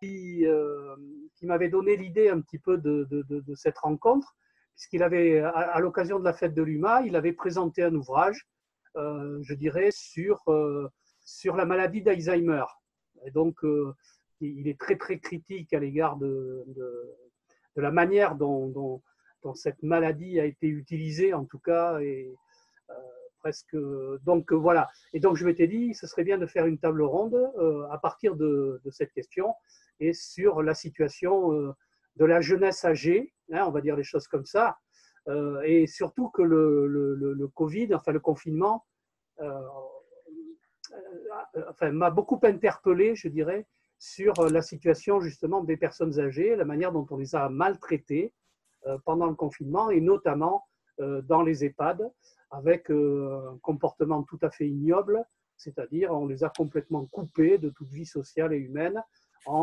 qui m'avait donné l'idée un petit peu de cette rencontre, puisqu'il avait, à l'occasion de la fête de l'UMA, il avait présenté un ouvrage, je dirais, sur la maladie d'Alzheimer. Et donc, il est très, très critique à l'égard de la manière dont cette maladie a été utilisée, en tout cas, et presque. Donc, voilà. Et donc, je m'étais dit, ce serait bien de faire une table ronde à partir de cette question et sur la situation de la jeunesse âgée, hein, on va dire les choses comme ça, et surtout que le Covid, enfin le confinement, enfin, m'a beaucoup interpellé, je dirais, sur la situation justement des personnes âgées, la manière dont on les a maltraitées pendant le confinement et notamment dans les EHPAD avec un comportement tout à fait ignoble, c'est-à-dire on les a complètement coupés de toute vie sociale et humaine en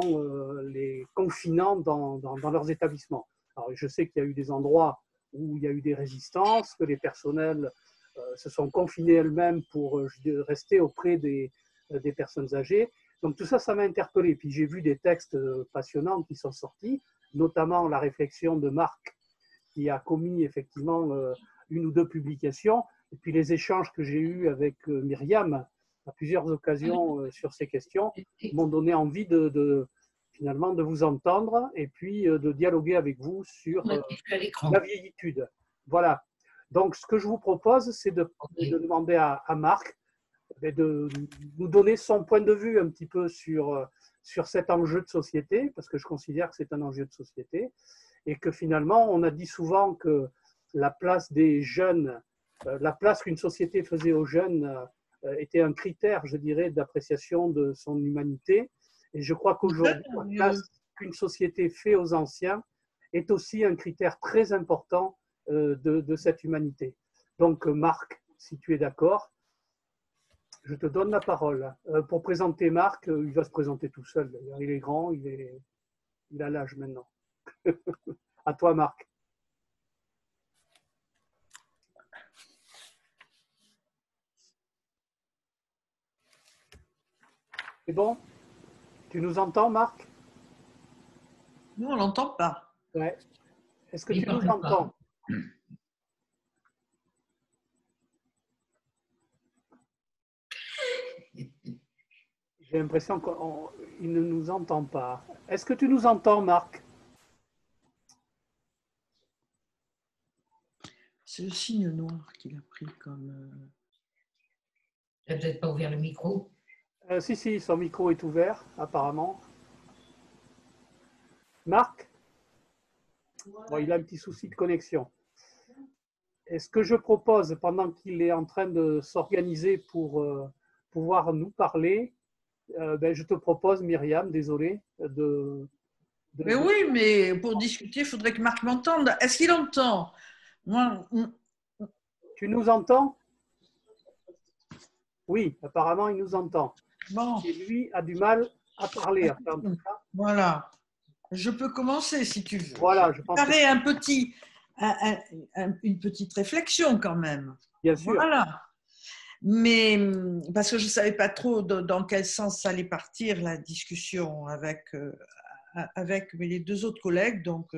les confinant dans leurs établissements. Alors, je sais qu'il y a eu des endroits où il y a eu des résistances, que les personnels se sont confinés elles-mêmes pour rester auprès des personnes âgées. Donc tout ça, ça m'a interpellé. Puis j'ai vu des textes passionnants qui sont sortis, notamment la réflexion de Marc, qui a commis effectivement une ou deux publications, et puis les échanges que j'ai eus avec Myriam à plusieurs occasions sur ces questions m'ont donné envie finalement de vous entendre et puis de dialoguer avec vous sur la vieillitude. Voilà. Donc, ce que je vous propose, c'est de demander à Marc de nous donner son point de vue un petit peu sur cet enjeu de société, parce que je considère que c'est un enjeu de société, et que finalement, on a dit souvent que la place des jeunes, la place qu'une société faisait aux jeunes était un critère, je dirais, d'appréciation de son humanité. Et je crois qu'aujourd'hui, la place qu'une société fait aux anciens est aussi un critère très important de cette humanité. Donc, Marc, si tu es d'accord, je te donne la parole. Pour présenter Marc, il va se présenter tout seul. Il est grand, il a l'âge maintenant. À toi, Marc. C'est bon? Tu nous entends, Marc? Nous, on ne l'entend pas. Ouais. Est-ce que tu nous entends? J'ai l'impression qu'il ne nous entend pas. Est-ce que tu nous entends, Marc? C'est le signe noir qu'il a pris comme… Il n'a peut-être pas ouvert le micro. Si, son micro est ouvert, apparemment. Marc? Bon, il a un petit souci de connexion. Et ce que je propose, pendant qu'il est en train de s'organiser pour pouvoir nous parler, je te propose, Myriam, désolé, Mais oui, mais pour discuter, il faudrait que Marc m'entende. Est-ce qu'il entend? Moi… Tu nous entends? Oui, apparemment, il nous entend. Bon. Et lui a du mal à parler. En tout cas. Voilà. Je peux commencer si tu veux. Voilà, je pense. Une petite réflexion quand même. Bien sûr. Voilà. Mais parce que je ne savais pas trop dans quel sens ça allait partir la discussion avec les deux autres collègues. Donc,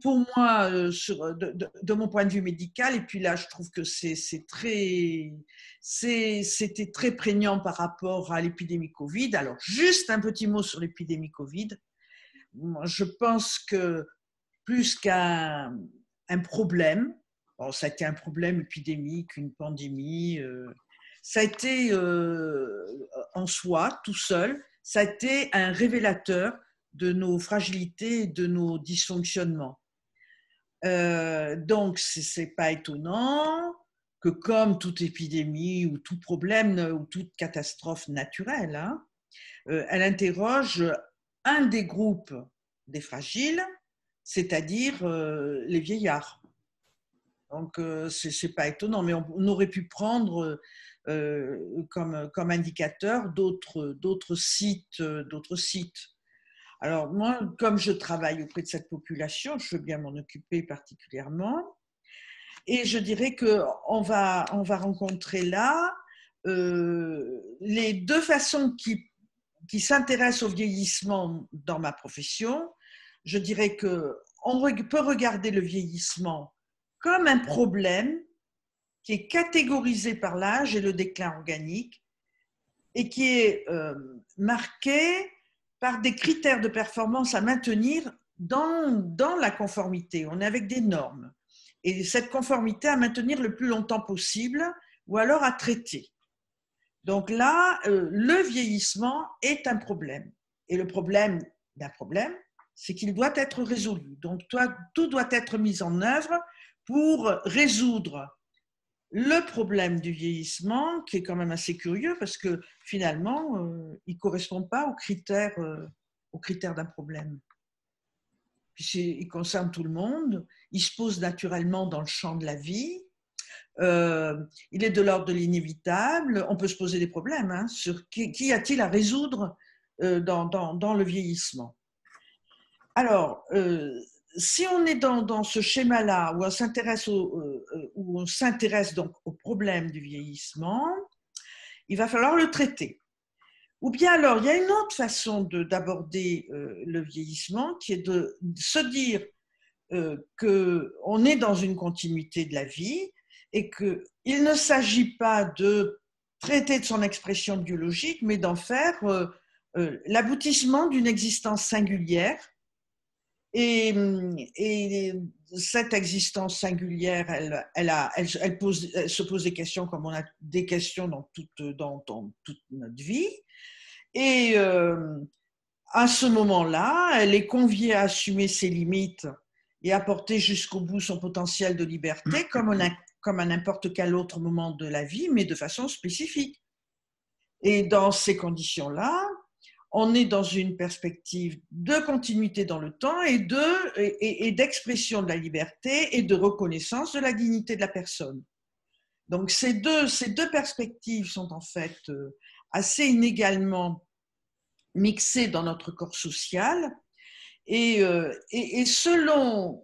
pour moi, de mon point de vue médical, et puis là, je trouve que c'était très prégnant par rapport à l'épidémie Covid. Alors, juste un petit mot sur l'épidémie Covid. Je pense que plus qu'un problème, bon, ça a été un problème épidémique, une pandémie, ça a été en soi, tout seul, ça a été un révélateur de nos fragilités et de nos dysfonctionnements. Donc, ce n'est pas étonnant que comme toute épidémie ou tout problème ou toute catastrophe naturelle, hein, elle interroge un des groupes des fragiles, c'est-à-dire les vieillards. Donc, ce n'est pas étonnant, mais on aurait pu prendre comme indicateur d'autres sites. Alors, moi, comme je travaille auprès de cette population, je veux bien m'en occuper particulièrement. Et je dirais qu'on va rencontrer là les deux façons qui s'intéresse au vieillissement dans ma profession, je dirais qu'on peut regarder le vieillissement comme un problème qui est catégorisé par l'âge et le déclin organique et qui est marqué par des critères de performance à maintenir dans la conformité. On est avec des normes. Et cette conformité à maintenir le plus longtemps possible ou alors à traiter. Donc là, le vieillissement est un problème. Et le problème d'un problème, c'est qu'il doit être résolu. Donc tout doit être mis en œuvre pour résoudre le problème du vieillissement, qui est quand même assez curieux parce que finalement, il ne correspond pas aux critères d'un problème. Il concerne tout le monde, il se pose naturellement dans le champ de la vie, il est de l'ordre de l'inévitable, on peut se poser des problèmes hein, sur qui a-t-il à résoudre dans le vieillissement. Alors, si on est dans ce schéma-là où on s'intéresse donc au problème du vieillissement, il va falloir le traiter. Ou bien alors, il y a une autre façon d'aborder le vieillissement qui est de se dire qu'on est dans une continuité de la vie et qu'il ne s'agit pas de traiter de son expression biologique, mais d'en faire l'aboutissement d'une existence singulière. Et cette existence singulière, elle se pose des questions comme on a des questions dans toute notre vie. Et à ce moment-là, elle est conviée à assumer ses limites et à porter jusqu'au bout son potentiel de liberté, comme à n'importe quel autre moment de la vie, mais de façon spécifique. Et dans ces conditions-là, on est dans une perspective de continuité dans le temps et d'expression de la liberté et de reconnaissance de la dignité de la personne. Donc ces deux perspectives sont en fait assez inégalement mixées dans notre corps social et selon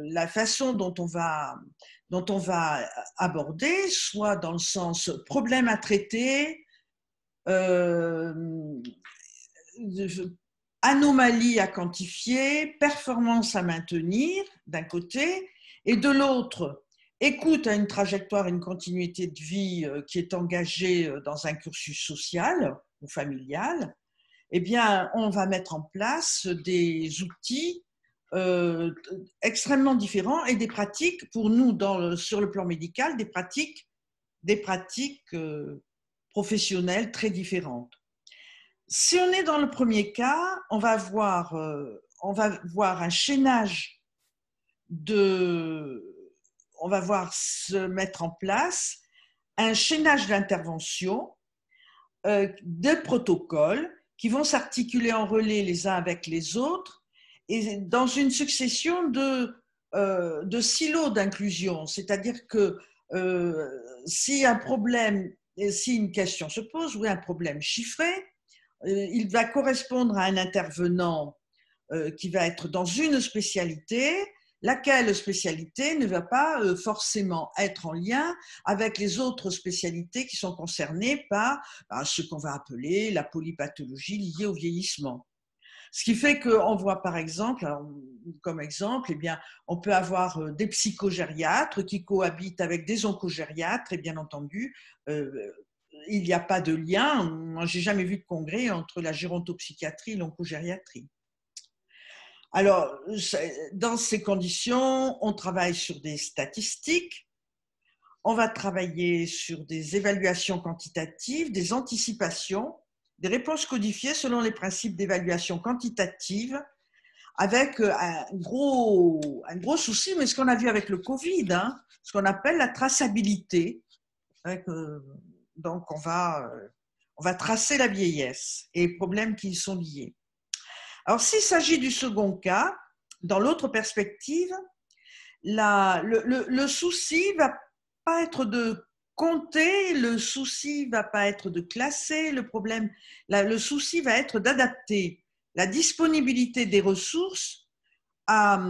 la façon dont on va aborder, soit dans le sens problème à traiter, anomalie à quantifier, performance à maintenir d'un côté, et de l'autre, écoute à une trajectoire, une continuité de vie qui est engagée dans un cursus social ou familial, eh bien, on va mettre en place des outils extrêmement différents et des pratiques, pour nous, sur le plan médical, des pratiques professionnelles très différentes. Si on est dans le premier cas, on va voir un chaînage on va voir se mettre en place un chaînage d'interventions, de protocoles qui vont s'articuler en relais les uns avec les autres et dans une succession de silos d'inclusion. C'est-à-dire que si une question se pose ou un problème chiffré, il va correspondre à un intervenant qui va être dans une spécialité, laquelle spécialité ne va pas forcément être en lien avec les autres spécialités qui sont concernées par ce qu'on va appeler la polypathologie liée au vieillissement. Ce qui fait qu'on voit par exemple, comme exemple, eh bien, on peut avoir des psychogériatres qui cohabitent avec des oncogériatres et bien entendu, il n'y a pas de lien. Moi, je n'ai jamais vu de congrès entre la gérontopsychiatrie et l'oncogériatrie. Alors, dans ces conditions, on travaille sur des statistiques, on va travailler sur des évaluations quantitatives, des anticipations, des réponses codifiées selon les principes d'évaluation quantitative, avec un gros souci, mais ce qu'on a vu avec le Covid, ce qu'on appelle la traçabilité. Donc, on va tracer la vieillesse et les problèmes qui y sont liés. Alors, s'il s'agit du second cas, dans l'autre perspective, le souci ne va pas être de compter, le souci ne va pas être de classer, le souci va être d'adapter la disponibilité des ressources à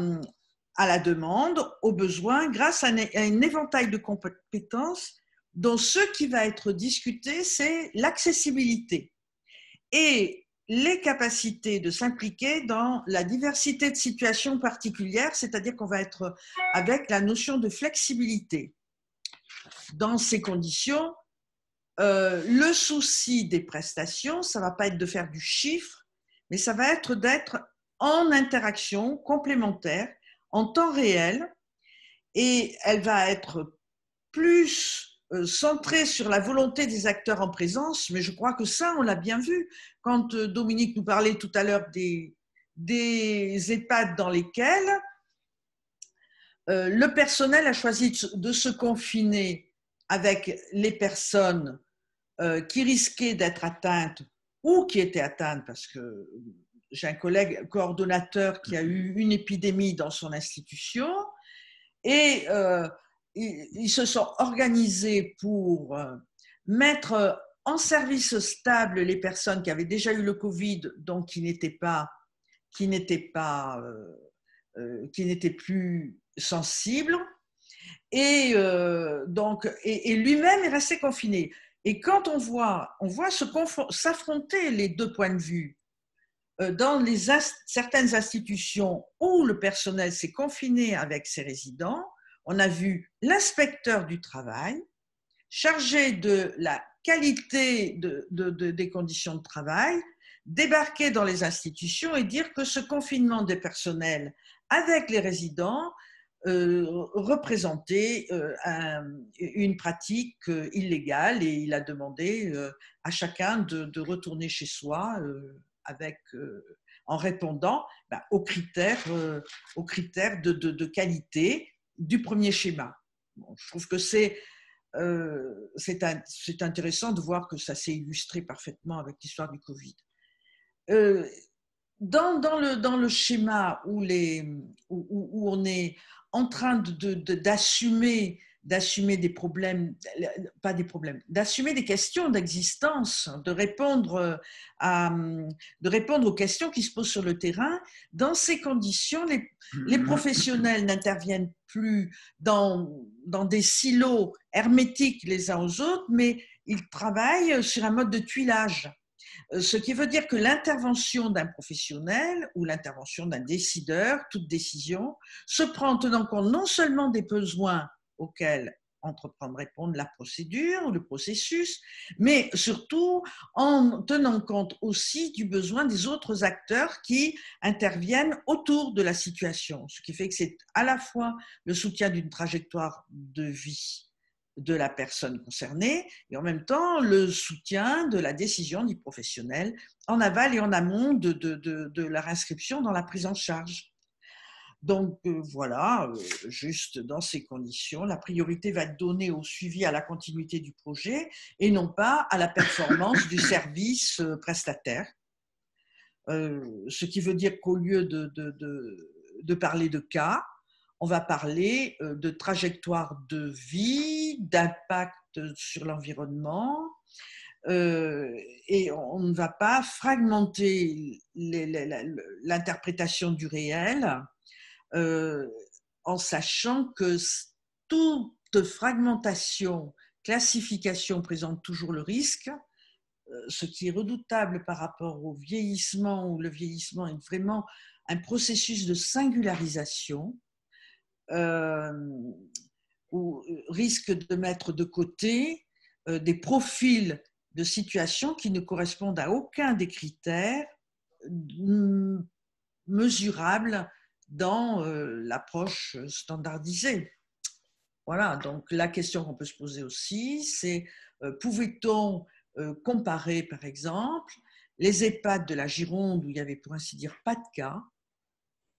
la demande, aux besoins, grâce à un éventail de compétences dont ce qui va être discuté, c'est l'accessibilité. Et les capacités de s'impliquer dans la diversité de situations particulières, c'est-à-dire qu'on va être avec la notion de flexibilité. Dans ces conditions, le souci des prestations, ça ne va pas être de faire du chiffre, mais ça va être d'être en interaction complémentaire, en temps réel, et elle va être plus centrée sur la volonté des acteurs en présence, mais je crois que ça, on l'a bien vu. Quand Dominique nous parlait tout à l'heure des EHPAD dans lesquels le personnel a choisi de se confiner avec les personnes qui risquaient d'être atteintes ou qui étaient atteintes, parce que j'ai un collègue coordonnateur qui a eu une épidémie dans son institution, et ils se sont organisés pour mettre en service stable les personnes qui avaient déjà eu le Covid, donc qui n'étaient plus sensibles, et lui-même est resté confiné. Et quand on voit s'affronter les deux points de vue dans certaines institutions où le personnel s'est confiné avec ses résidents, on a vu l'inspecteur du travail chargé de la qualité des conditions de travail débarquer dans les institutions et dire que ce confinement des personnels avec les résidents représentait une pratique illégale, et il a demandé à chacun de retourner chez soi en répondant aux critères de qualité du premier schéma. Bon, je trouve que c'est intéressant de voir que ça s'est illustré parfaitement avec l'histoire du Covid. Dans le schéma où on est en train d'assumer des problèmes, pas des problèmes, d'assumer des questions d'existence, de répondre aux questions qui se posent sur le terrain. Dans ces conditions, les professionnels n'interviennent plus dans des silos hermétiques les uns aux autres, mais ils travaillent sur un mode de tuilage. Ce qui veut dire que l'intervention d'un professionnel ou l'intervention d'un décideur, toute décision, se prend en tenant compte non seulement des besoins auxquels entreprendre répondre la procédure ou le processus, mais surtout en tenant compte aussi du besoin des autres acteurs qui interviennent autour de la situation. Ce qui fait que c'est à la fois le soutien d'une trajectoire de vie de la personne concernée et en même temps le soutien de la décision du professionnel en aval et en amont de leur inscription dans la prise en charge. Donc voilà, juste dans ces conditions, la priorité va être donnée au suivi, à la continuité du projet et non pas à la performance du service prestataire. Ce qui veut dire qu'au lieu de parler de cas, on va parler de trajectoire de vie, d'impact sur l'environnement, et on ne va pas fragmenter l'interprétation du réel en sachant que toute fragmentation, classification présente toujours le risque, ce qui est redoutable par rapport au vieillissement, où le vieillissement est vraiment un processus de singularisation, ou risque de mettre de côté des profils de situations qui ne correspondent à aucun des critères mesurables dans l'approche standardisée. Voilà, donc la question qu'on peut se poser aussi, c'est pouvait-on comparer, par exemple, les EHPAD de la Gironde, où il n'y avait pour ainsi dire pas de cas,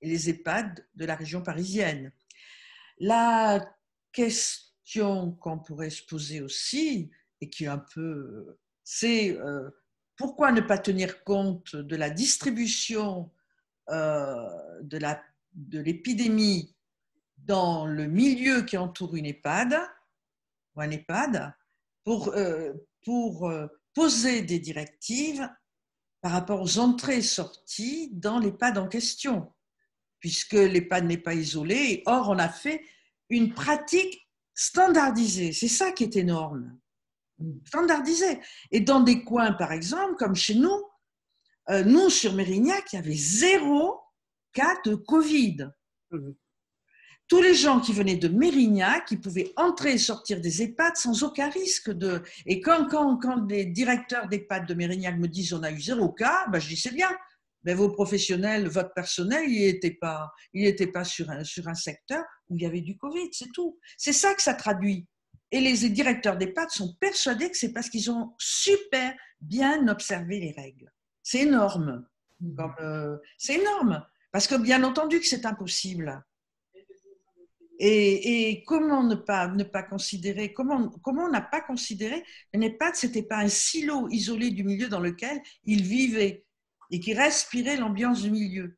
et les EHPAD de la région parisienne. La question qu'on pourrait se poser aussi, et qui est un peu, c'est pourquoi ne pas tenir compte de la distribution de l'épidémie dans le milieu qui entoure une EHPAD ou un EHPAD pour poser des directives par rapport aux entrées et sorties dans l'EHPAD en question, puisque l'EHPAD n'est pas isolé. Or, on a fait une pratique standardisée. C'est ça qui est énorme. Standardisée. Et dans des coins, par exemple, comme chez nous, nous, sur Mérignac, il y avait 0 cas de Covid. Mhm. Tous les gens qui venaient de Mérignac, ils pouvaient entrer et sortir des EHPAD sans aucun risque de… Et quand les directeurs d'EHPAD de Mérignac me disent on a eu 0 cas, ben je dis c'est bien. Mais vos professionnels, votre personnel, il n'était pas sur un secteur où il y avait du Covid, c'est tout. C'est ça que ça traduit. Et les directeurs d'EHPAD sont persuadés que c'est parce qu'ils ont super bien observé les règles. C'est énorme. C'est énorme. Parce que bien entendu que c'est impossible. Et comment ne pas considérer, comment on n'a pas considéré un EHPAD, ce n'était pas un silo isolé du milieu dans lequel il vivait et qui respirait l'ambiance du milieu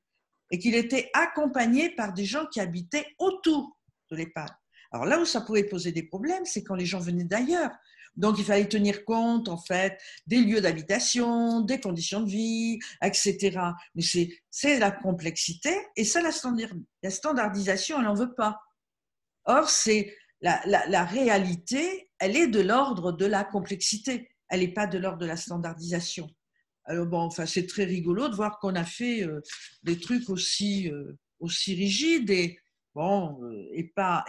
et qu'il était accompagné par des gens qui habitaient autour de l'EHPAD. Alors là où ça pouvait poser des problèmes, c'est quand les gens venaient d'ailleurs. Donc il fallait tenir compte en fait des lieux d'habitation, des conditions de vie, etc. Mais c'est la complexité et ça, la standardisation, elle n'en veut pas. Or, c'est la réalité, elle est de l'ordre de la complexité, elle n'est pas de l'ordre de la standardisation. Alors bon, enfin, c'est très rigolo de voir qu'on a fait des trucs aussi rigides et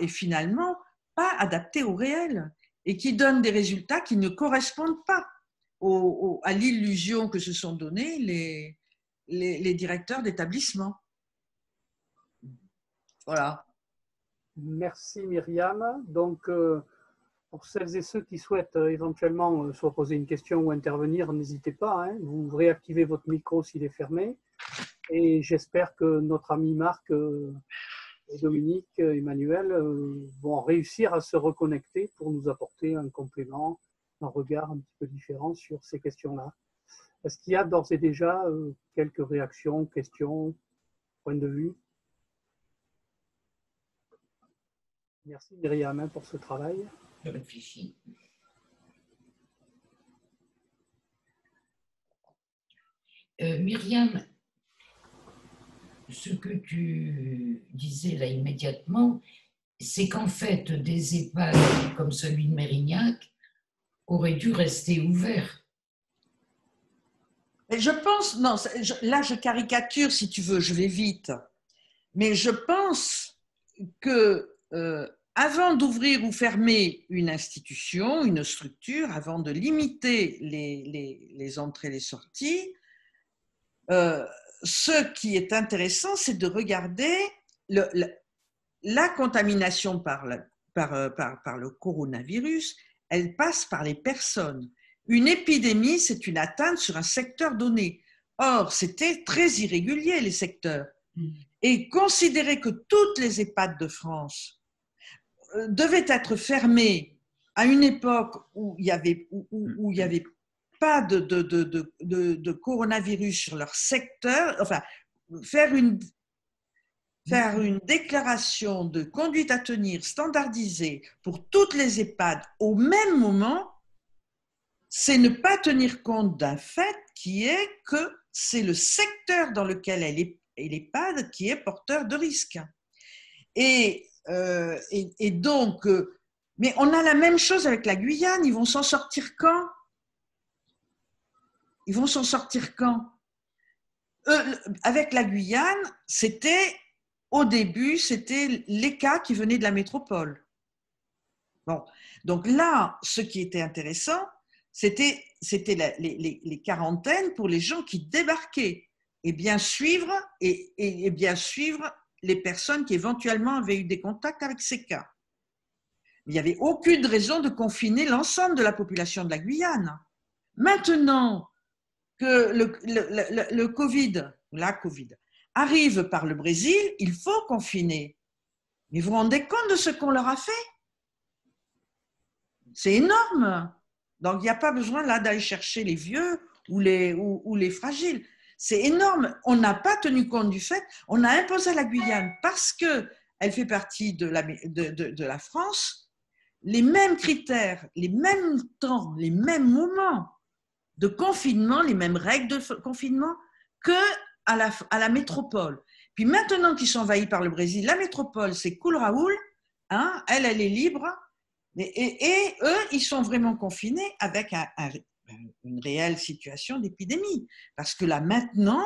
finalement pas adaptés au réel et qui donnent des résultats qui ne correspondent pas à l'illusion que se sont donnés les directeurs d'établissement. Voilà. Merci Myriam. Donc, pour celles et ceux qui souhaitent éventuellement soit poser une question ou intervenir, n'hésitez pas. Hein, vous réactivez votre micro s'il est fermé. Et j'espère que notre ami Marc, Dominique, Emmanuel vont réussir à se reconnecter pour nous apporter un complément, un regard un petit peu différent sur ces questions-là. Est-ce qu'il y a d'ores et déjà quelques réactions, questions, points de vue? Merci Myriam pour ce travail. Je réfléchis. Myriam, ce que tu disais là immédiatement, c'est qu'en fait, des EHPAD comme celui de Mérignac auraient dû rester ouverts. Je pense, non, là je caricature si tu veux, je vais vite, mais je pense que avant d'ouvrir ou fermer une institution, une structure, avant de limiter les entrées et les sorties, ce qui est intéressant, c'est de regarder la contamination par le coronavirus, elle passe par les personnes. Une épidémie, c'est une atteinte sur un secteur donné. Or, c'était très irrégulier, les secteurs. Et considérer que toutes les EHPAD de France devaient être fermées à une époque où il y avait pas de coronavirus sur leur secteur, enfin, faire une déclaration de conduite à tenir standardisée pour toutes les EHPAD au même moment, c'est ne pas tenir compte d'un fait qui est que c'est le secteur dans lequel elle est l'EHPAD qui est porteur de risque. Et donc, mais on a la même chose avec la Guyane, ils vont s'en sortir quand? Ils vont s'en sortir quand? Avec la Guyane, au début, c'était les cas qui venaient de la métropole. Bon, donc là, ce qui était intéressant, c'était les quarantaines pour les gens qui débarquaient et bien suivre les personnes qui éventuellement avaient eu des contacts avec ces cas. Il n'y avait aucune raison de confiner l'ensemble de la population de la Guyane. Maintenant que le Covid, la Covid, arrive par le Brésil, il faut confiner. Mais vous vous rendez compte de ce qu'on leur a fait? C'est énorme. Donc, il n'y a pas besoin là d'aller chercher les vieux ou les fragiles. C'est énorme. On n'a pas tenu compte du fait, on a imposé à la Guyane, parce qu'elle fait partie de la France, les mêmes critères, les mêmes temps, les mêmes moments de confinement, les mêmes règles de confinement qu'à la métropole. Puis maintenant qu'ils sont envahis par le Brésil, la métropole, c'est cool Raoul, hein, elle est libre, et eux, ils sont vraiment confinés avec une réelle situation d'épidémie. Parce que là, maintenant,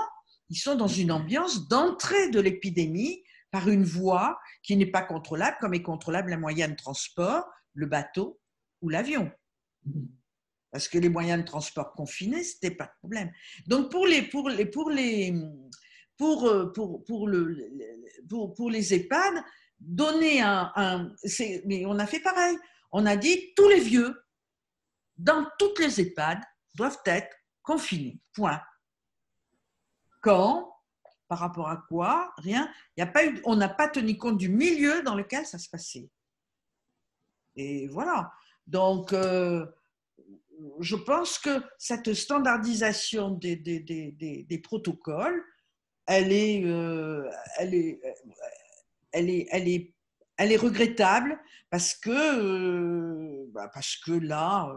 ils sont dans une ambiance d'entrée de l'épidémie par une voie qui n'est pas contrôlable, comme est contrôlable un moyen de transport, le bateau ou l'avion. Parce que les moyens de transport confinés, ce n'était pas de problème. Donc, pour les EHPAD, donner mais on a fait pareil. On a dit tous les vieux, dans toutes les EHPAD, doivent être confinés. Point. Quand? Par rapport à quoi? Rien. On n'a pas tenu compte du milieu dans lequel ça se passait. Et voilà. Donc, je pense que cette standardisation des protocoles, elle est regrettable parce que là,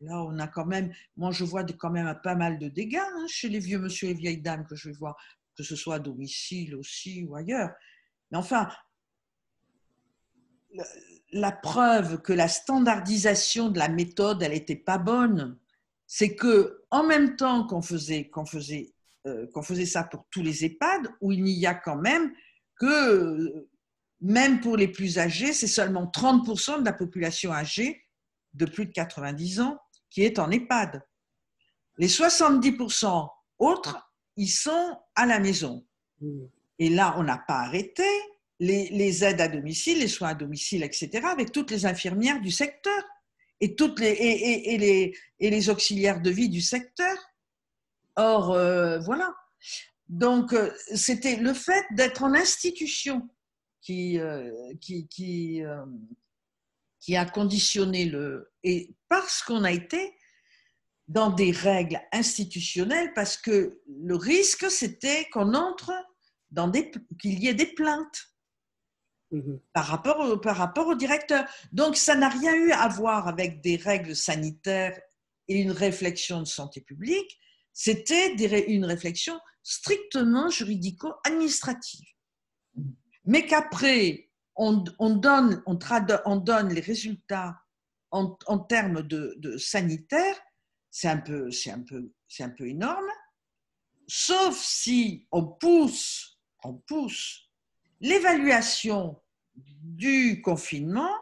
on a quand même, moi je vois quand même pas mal de dégâts chez les vieux monsieur et les vieilles dames que je vois, que ce soit à domicile aussi ou ailleurs. Mais enfin, la preuve que la standardisation de la méthode, elle n'était pas bonne, c'est que en même temps qu'on faisait ça pour tous les EHPAD, où il n'y a quand même que, même pour les plus âgés, c'est seulement 30% de la population âgée de plus de 90 ans qui est en EHPAD. Les 70% autres, ils sont à la maison. Et là, on n'a pas arrêté les aides à domicile, les soins à domicile, etc., avec toutes les infirmières du secteur et les auxiliaires de vie du secteur. Or, voilà. Donc, c'était le fait d'être en institution qui a conditionné et parce qu'on a été dans des règles institutionnelles, parce que le risque, c'était qu'on entre qu'il y ait des plaintes par rapport au directeur. Donc, ça n'a rien eu à voir avec des règles sanitaires et une réflexion de santé publique, c'était une réflexion strictement juridico-administrative. Mais qu'après, on donne les résultats en termes de sanitaire, c'est un peu énorme, sauf si on pousse l'évaluation du confinement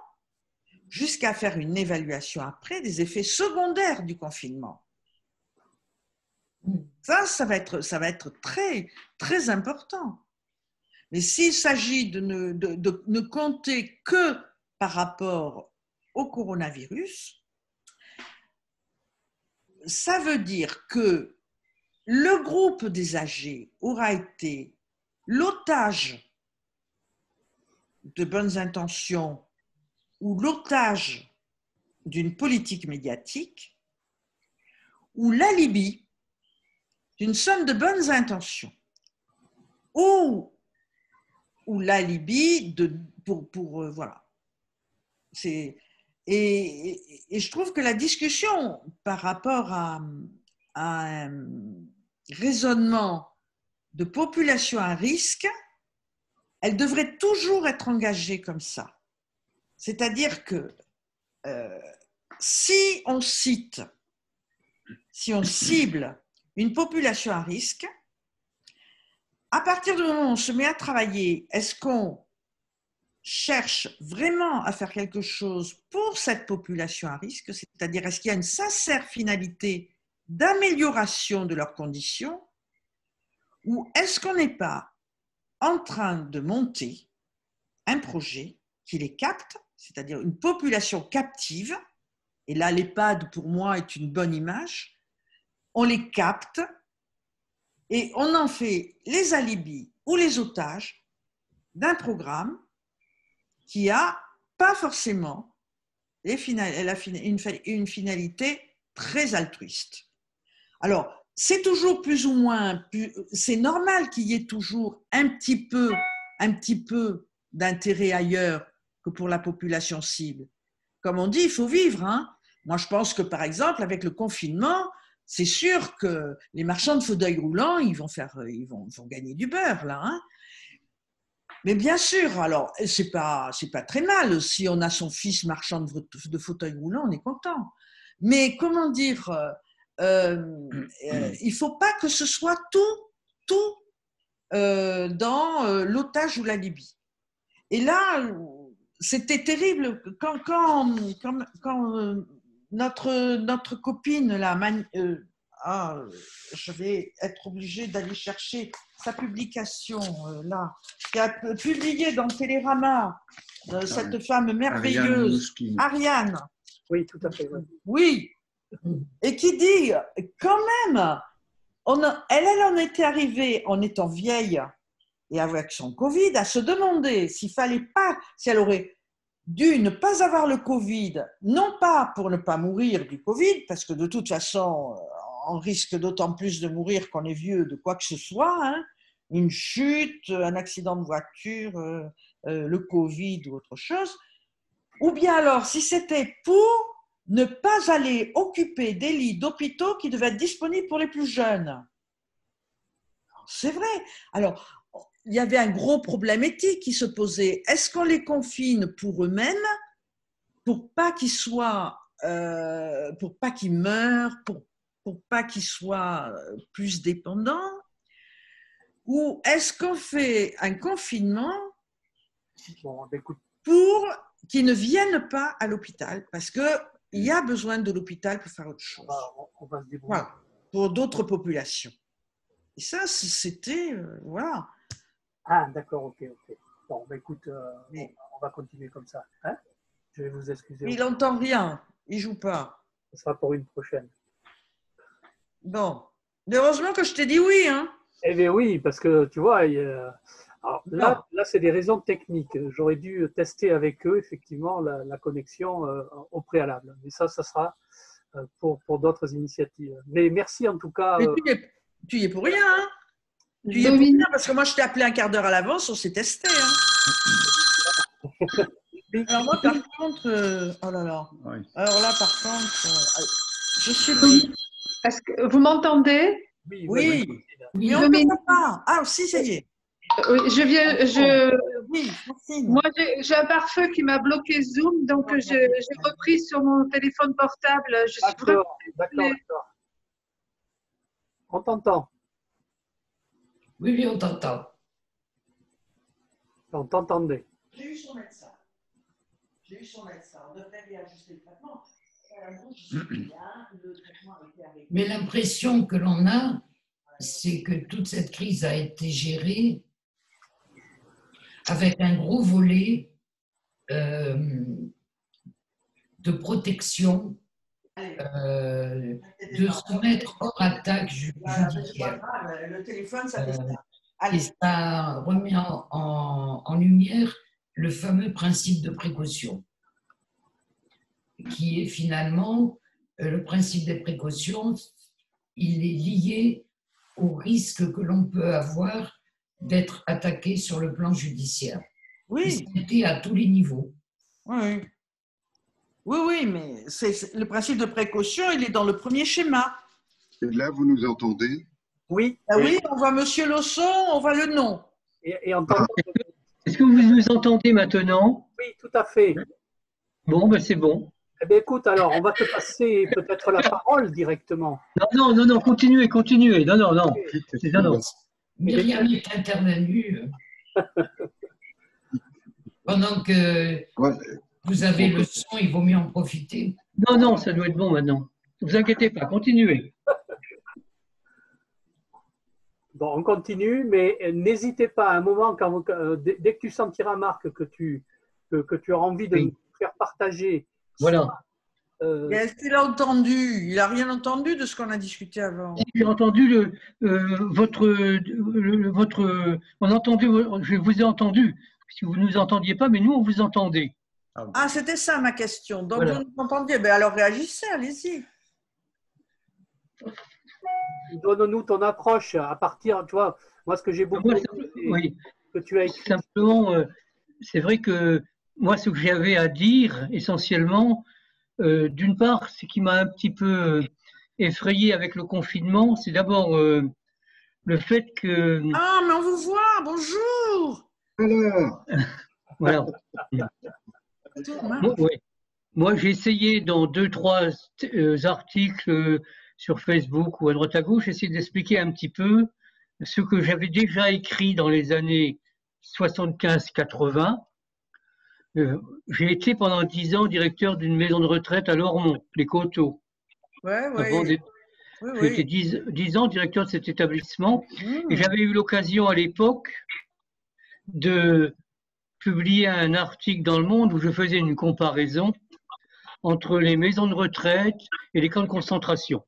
jusqu'à faire une évaluation après des effets secondaires du confinement. Ça va être très, très important. Mais s'il s'agit de ne compter que par rapport au coronavirus, ça veut dire que le groupe des âgés aura été l'otage de bonnes intentions ou l'otage d'une politique médiatique ou l'alibi d'une somme de bonnes intentions ou l'alibi voilà. Et je trouve que la discussion par rapport à un raisonnement de population à risque, elle devrait toujours être engagée comme ça. C'est-à-dire que si on cible une population à risque, à partir du moment où on se met à travailler, est-ce qu'on cherche vraiment à faire quelque chose pour cette population à risque, c'est-à-dire est-ce qu'il y a une sincère finalité d'amélioration de leurs conditions, ou est-ce qu'on n'est pas en train de monter un projet qui les capte, c'est-à-dire une population captive, et là l'EHPAD pour moi est une bonne image, on les capte et on en fait les alibis ou les otages d'un programme qui n'a pas forcément une finalité très altruiste. Alors, c'est toujours plus ou moins, c'est normal qu'il y ait toujours un petit peu d'intérêt ailleurs que pour la population cible. Comme on dit, il faut vivre. Moi, je pense que, par exemple, avec le confinement, c'est sûr que les marchands de fauteuils roulants, ils vont gagner du beurre, là. Mais bien sûr, alors, c'est pas très mal. Si on a son fils marchand de fauteuils roulants, on est content. Mais comment dire, il ne faut pas que ce soit tout dans l'otage ou la Libye. Et là, c'était terrible quand notre copine, là, je vais être obligée d'aller chercher sa publication, là, qui a publié dans Télérama, cette femme merveilleuse, Ariane. Oui, tout à fait. Oui, et qui dit, quand même, elle en était arrivée en étant vieille et avec son Covid à se demander si elle aurait dû ne pas avoir le Covid, non pas pour ne pas mourir du Covid, parce que de toute façon, on risque d'autant plus de mourir qu'on est vieux de quoi que ce soit, hein, une chute, un accident de voiture, le Covid ou autre chose, ou bien alors si c'était pour ne pas aller occuper des lits d'hôpitaux qui devaient être disponibles pour les plus jeunes. C'est vrai. Alors, il y avait un gros problème éthique qui se posait. Est-ce qu'on les confine pour eux-mêmes, pour pas qu'ils soient, pour pas qu'ils meurent, pour pas qu'ils soient plus dépendants, ou est-ce qu'on fait un confinement pour qu'ils ne viennent pas à l'hôpital, parce que il y a besoin de l'hôpital pour faire autre chose. On va se débrouiller. Voilà, pour d'autres populations. Et ça, c'était voilà. Ah, d'accord, ok. Bon, écoute, on va continuer comme ça. Hein, je vais vous excuser. Il n'entend rien, il ne joue pas. Ce sera pour une prochaine. Bon, heureusement que je t'ai dit oui, hein. Eh bien oui, parce que tu vois, alors, là c'est des raisons techniques. J'aurais dû tester avec eux, effectivement, la connexion au préalable. Mais ça sera pour d'autres initiatives. Mais merci en tout cas. Mais tu y es pour rien, hein. Tu y es pour rien, parce que moi, je t'ai appelé un quart d'heure à l'avance, on s'est testé. Hein. Alors moi, par contre, oh là là. Oui. Alors là, par contre, je suis... Est-ce que vous m'entendez? Oui. Mais on ne peut pas. Ah, si, ça y est. Oui, moi, j'ai un pare-feu qui m'a bloqué Zoom, donc j'ai repris sur mon téléphone portable. Je suis d'accord. On t'entend. Oui, on t'entend. On t'entendait. J'ai eu son médecin. On devrait réajuster le traitement. Mais l'impression que l'on a, c'est que toute cette crise a été gérée avec un gros volet de protection, de se mettre hors attaque judiciaire. Le téléphone, ça et ça remet en lumière le fameux principe de précaution, qui est finalement le principe des précautions, il est lié au risque que l'on peut avoir d'être attaqué sur le plan judiciaire. Oui. C'était à tous les niveaux. Oui, mais le principe de précaution, il est dans le premier schéma. Et là, vous nous entendez? Oui. Ah oui, on voit Monsieur Losson, on voit le nom. Est-ce que vous nous entendez maintenant? Oui, tout à fait. Bon, ben c'est bon. Eh bien, écoute, alors, on va te passer peut-être la parole directement. Non, continuez. Non. Myriam est intervenue pendant que vous avez le son, il vaut mieux en profiter. Non, ça doit être bon maintenant. Ne vous inquiétez pas, continuez. Bon, on continue, mais n'hésitez pas à un moment, dès que tu sentiras, Marc, que tu auras envie de nous faire partager. Voilà. Est-ce qu'il a entendu? Il n'a rien entendu de ce qu'on a discuté avant. J'ai entendu je vous ai entendu, si vous ne nous entendiez pas, mais nous, on vous entendait. Ah, c'était ça ma question. Donc, voilà. Vous nous entendiez. Ben alors, réagissez, allez-y. Donne-nous ton approche à partir, tu vois, moi, ce que j'ai beaucoup aimé, que tu as écrit. Simplement, c'est vrai que moi, ce que j'avais à dire, essentiellement, d'une part, ce qui m'a un petit peu effrayé avec le confinement, c'est d'abord le fait que… Ah, mais on vous voit, bonjour. Alors Voilà. Oui. Moi, j'ai essayé dans 2-3 articles sur Facebook ou à droite à gauche, essayer d'expliquer un petit peu ce que j'avais déjà écrit dans les années 75-80. J'ai été pendant 10 ans directeur d'une maison de retraite à Lormont, les Coteaux. Ouais, J'ai été 10 ans directeur de cet établissement et j'avais eu l'occasion à l'époque de publier un article dans Le Monde où je faisais une comparaison entre les maisons de retraite et les camps de concentration.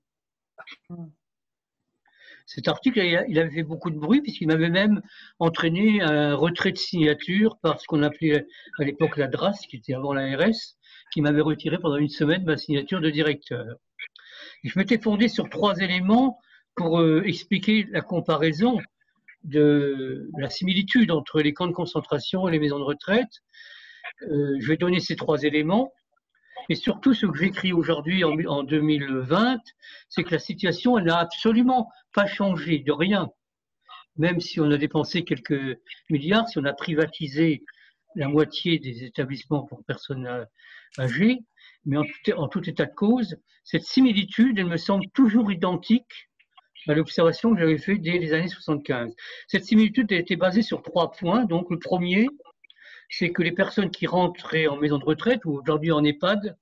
Cet article, il avait fait beaucoup de bruit puisqu'il m'avait même entraîné à un retrait de signature par ce qu'on appelait à l'époque la DRAS, qui était avant la RS, qui m'avait retiré pendant une semaine ma signature de directeur. Et je m'étais fondé sur 3 éléments pour expliquer la comparaison de la similitude entre les camps de concentration et les maisons de retraite. Je vais donner ces 3 éléments. Et surtout, ce que j'écris aujourd'hui en 2020, c'est que la situation, elle n'a absolument pas changé, de rien. Même si on a dépensé quelques milliards, si on a privatisé la moitié des établissements pour personnes âgées, mais en tout état de cause, cette similitude, elle me semble toujours identique à l'observation que j'avais faite dès les années 75. Cette similitude a été basée sur 3 points. Donc, le premier, c'est que les personnes qui rentraient en maison de retraite ou aujourd'hui en EHPAD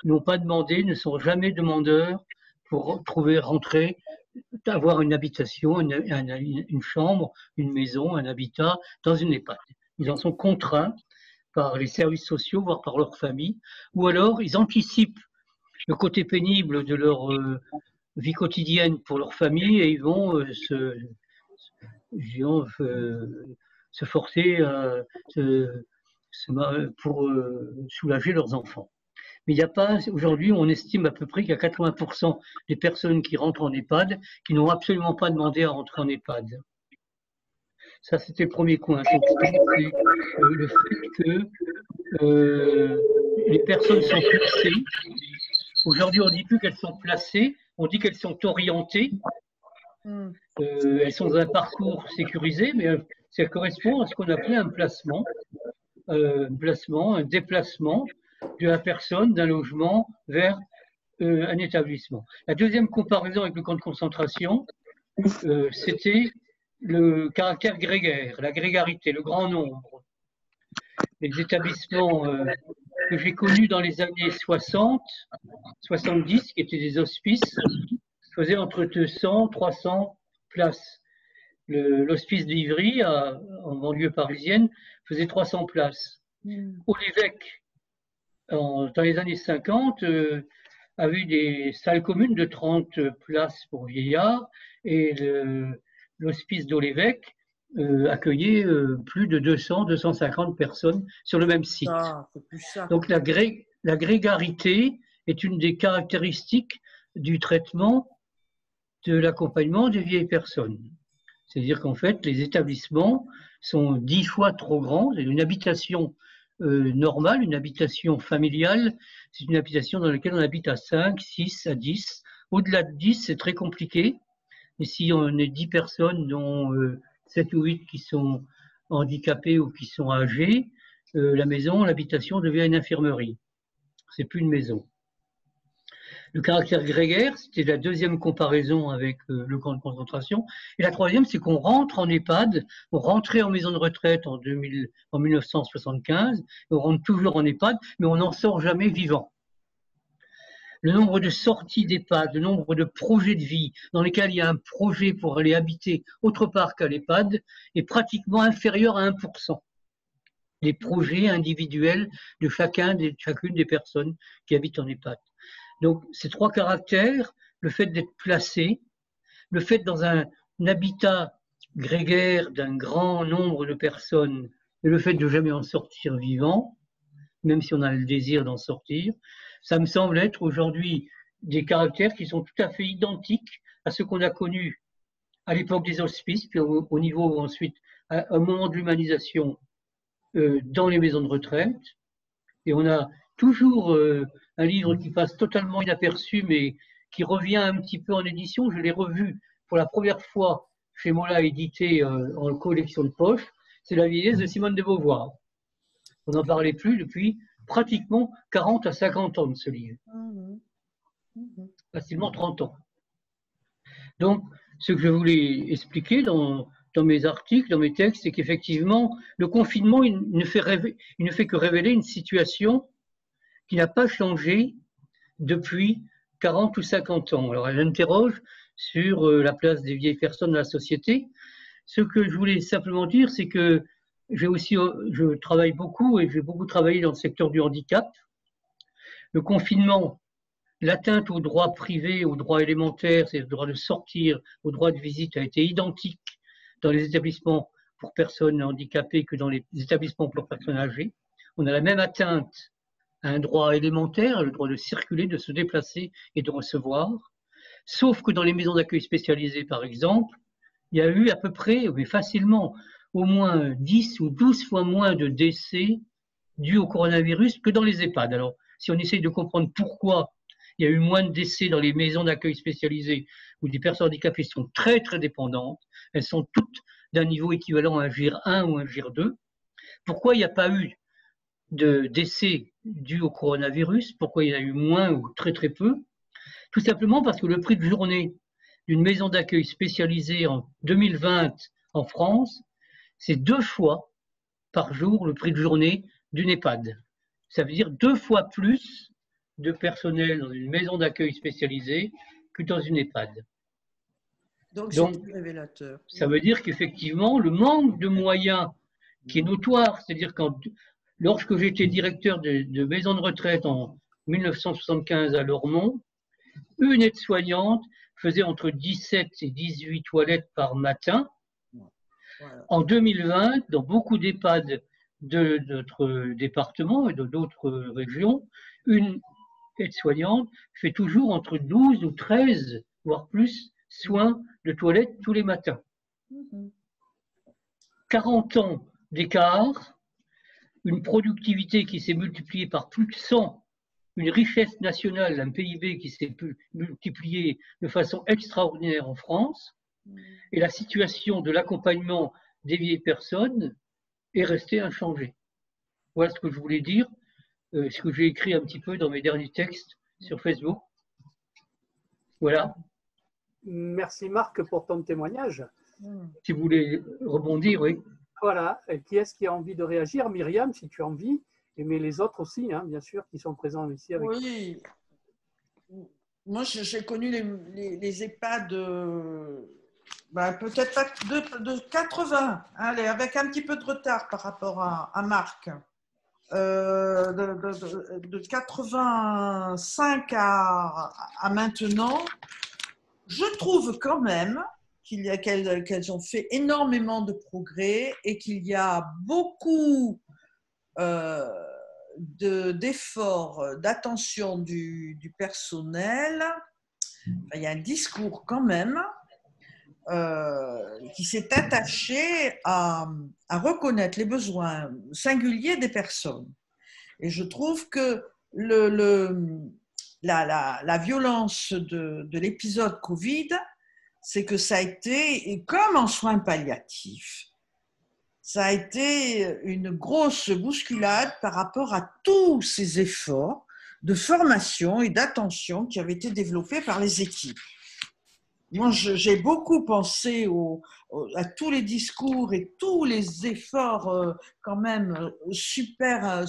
n'ont pas demandé, ne sont jamais demandeurs pour rentrer, avoir une habitation, une chambre, une maison, un habitat dans une EHPAD. Ils en sont contraints par les services sociaux, voire par leur famille, ou alors ils anticipent le côté pénible de leur vie quotidienne pour leur famille et ils vont se forcer pour soulager leurs enfants. Mais il n'y a pas, aujourd'hui, on estime à peu près qu'il y a 80% des personnes qui rentrent en EHPAD qui n'ont absolument pas demandé à rentrer en EHPAD. Ça, c'était le premier point. Donc, c'est le fait que les personnes sont placées. Aujourd'hui, on ne dit plus qu'elles sont placées, on dit qu'elles sont orientées. Elles sont dans un parcours sécurisé, mais ça correspond à ce qu'on appelait un placement, un déplacement de la personne d'un logement vers un établissement. La deuxième comparaison avec le camp de concentration, c'était le caractère grégaire, la grégarité, le grand nombre. Les établissements que j'ai connus dans les années 60, 70, qui étaient des hospices, faisaient entre 200 et 300 places. L'hospice d'Ivry, en banlieue parisienne, faisait 300 places. Au l'évêque, dans les années 50, avait des salles communes de 30 places pour vieillards et l'hospice d'Olévêque accueillait plus de 200-250 personnes sur le même site. Donc la grégarité est une des caractéristiques du traitement de l'accompagnement des vieilles personnes. C'est-à-dire qu'en fait, les établissements sont 10 fois trop grands. Une habitation normale, une habitation familiale, c'est une habitation dans laquelle on habite à 5, 6, à 10. Au-delà de 10, c'est très compliqué. Et si on est 10 personnes, dont 7 ou 8 qui sont handicapées ou qui sont âgées, l'habitation devient une infirmerie. C'est plus une maison. Le caractère grégaire, c'était la deuxième comparaison avec le camp de concentration. Et la troisième, c'est qu'on rentre en EHPAD, on rentrait en maison de retraite en 1975, on rentre toujours en EHPAD, mais on n'en sort jamais vivant. Le nombre de sorties d'EHPAD, le nombre de projets de vie dans lesquels il y a un projet pour aller habiter autre part qu'à l'EHPAD est pratiquement inférieur à 1%. Les projets individuels de chacune des personnes qui habitent en EHPAD. Donc, ces 3 caractères, le fait d'être placé, le fait dans un habitat grégaire d'un grand nombre de personnes et le fait de jamais en sortir vivant, même si on a le désir d'en sortir, ça me semble être aujourd'hui des caractères qui sont tout à fait identiques à ce qu'on a connu à l'époque des hospices, puis au niveau ensuite, à un moment de l'humanisation dans les maisons de retraite. Et on a toujours un livre qui passe totalement inaperçu, mais qui revient un petit peu en édition. Je l'ai revu pour la première fois chez Mola, édité en collection de poche. C'est La vieillesse de Simone de Beauvoir. On n'en parlait plus depuis pratiquement 40 à 50 ans de ce livre. Facilement 30 ans. Donc, ce que je voulais expliquer dans mes articles, dans mes textes, c'est qu'effectivement, le confinement, il ne fait que révéler une situation qui n'a pas changé depuis 40 ou 50 ans. Alors, elle interroge sur la place des vieilles personnes dans la société. Ce que je voulais simplement dire, c'est que je travaille beaucoup et j'ai beaucoup travaillé dans le secteur du handicap. Le confinement, l'atteinte aux droits privés, aux droits élémentaires, c'est le droit de sortir, au droit de visite, a été identique dans les établissements pour personnes handicapées que dans les établissements pour personnes âgées. On a la même atteinte à un droit élémentaire, le droit de circuler, de se déplacer et de recevoir. Sauf que dans les maisons d'accueil spécialisées, par exemple, il y a eu à peu près, mais facilement, au moins 10 ou 12 fois moins de décès dus au coronavirus que dans les EHPAD. Alors, si on essaye de comprendre pourquoi il y a eu moins de décès dans les maisons d'accueil spécialisées où des personnes handicapées sont très, très dépendantes, elles sont toutes d'un niveau équivalent à un GIR 1 ou un GIR 2, pourquoi il n'y a pas eu de décès dus au coronavirus, pourquoi il y en a eu moins ou très, très peu? Tout simplement parce que le prix de journée d'une maison d'accueil spécialisée en 2020 en France, c'est 2 fois par jour le prix de journée d'une EHPAD. Ça veut dire 2 fois plus de personnel dans une maison d'accueil spécialisée que dans une EHPAD. Donc c'est révélateur. Ça veut dire qu'effectivement, le manque de moyens qui est notoire, c'est-à-dire que lorsque j'étais directeur de maison de retraite en 1975 à Lormont, une aide-soignante faisait entre 17 et 18 toilettes par matin. Voilà. En 2020, dans beaucoup d'EHPAD de notre département et de d'autres régions, une aide-soignante fait toujours entre 12 ou 13, voire plus, soins de toilettes tous les matins. 40 ans d'écart, une productivité qui s'est multipliée par plus de 100, une richesse nationale, un PIB qui s'est multiplié de façon extraordinaire en France, et la situation de l'accompagnement des vieilles personnes est restée inchangée. Voilà ce que je voulais dire, ce que j'ai écrit un petit peu dans mes derniers textes sur Facebook. Voilà. Merci Marc pour ton témoignage. Si vous voulez rebondir, oui. Voilà. Et qui est-ce qui a envie de réagir? Myriam, si tu as envie, mais les autres aussi, hein, bien sûr, qui sont présents ici avec nous. Oui. Moi, j'ai connu les EHPAD peut-être pas de 80, allez, avec un petit peu de retard par rapport à Marc. De 85 à maintenant, je trouve quand même qu'elles ont fait énormément de progrès et qu'il y a beaucoup d'efforts, d'attention du personnel. Il y a un discours quand même qui s'est attaché à reconnaître les besoins singuliers des personnes. Et je trouve que la violence de l'épisode Covid, c'est que ça a été, comme en soins palliatifs, ça a été une grosse bousculade par rapport à tous ces efforts de formation et d'attention qui avaient été développés par les équipes. Moi, j'ai beaucoup pensé à tous les discours et tous les efforts quand même super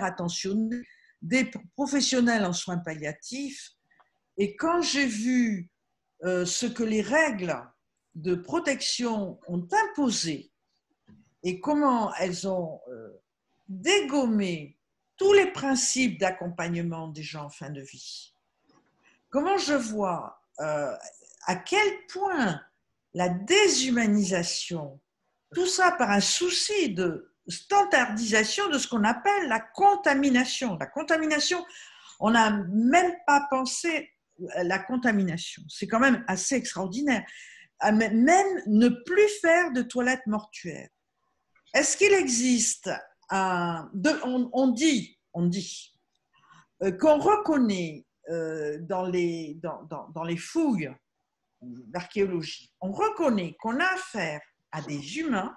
attentionnés des professionnels en soins palliatifs. Et quand j'ai vu ce que les règles de protection ont imposé et comment elles ont dégommé tous les principes d'accompagnement des gens en fin de vie, comment je vois à quel point la déshumanisation, tout ça par un souci de standardisation de ce qu'on appelle la contamination. La contamination, on n'a même pas pensé à la contamination. C'est quand même assez extraordinaire. Même ne plus faire de toilettes mortuaires. Est-ce qu'il existe on dit qu'on reconnaît dans les fouilles d'archéologie, on reconnaît qu'on a affaire à des humains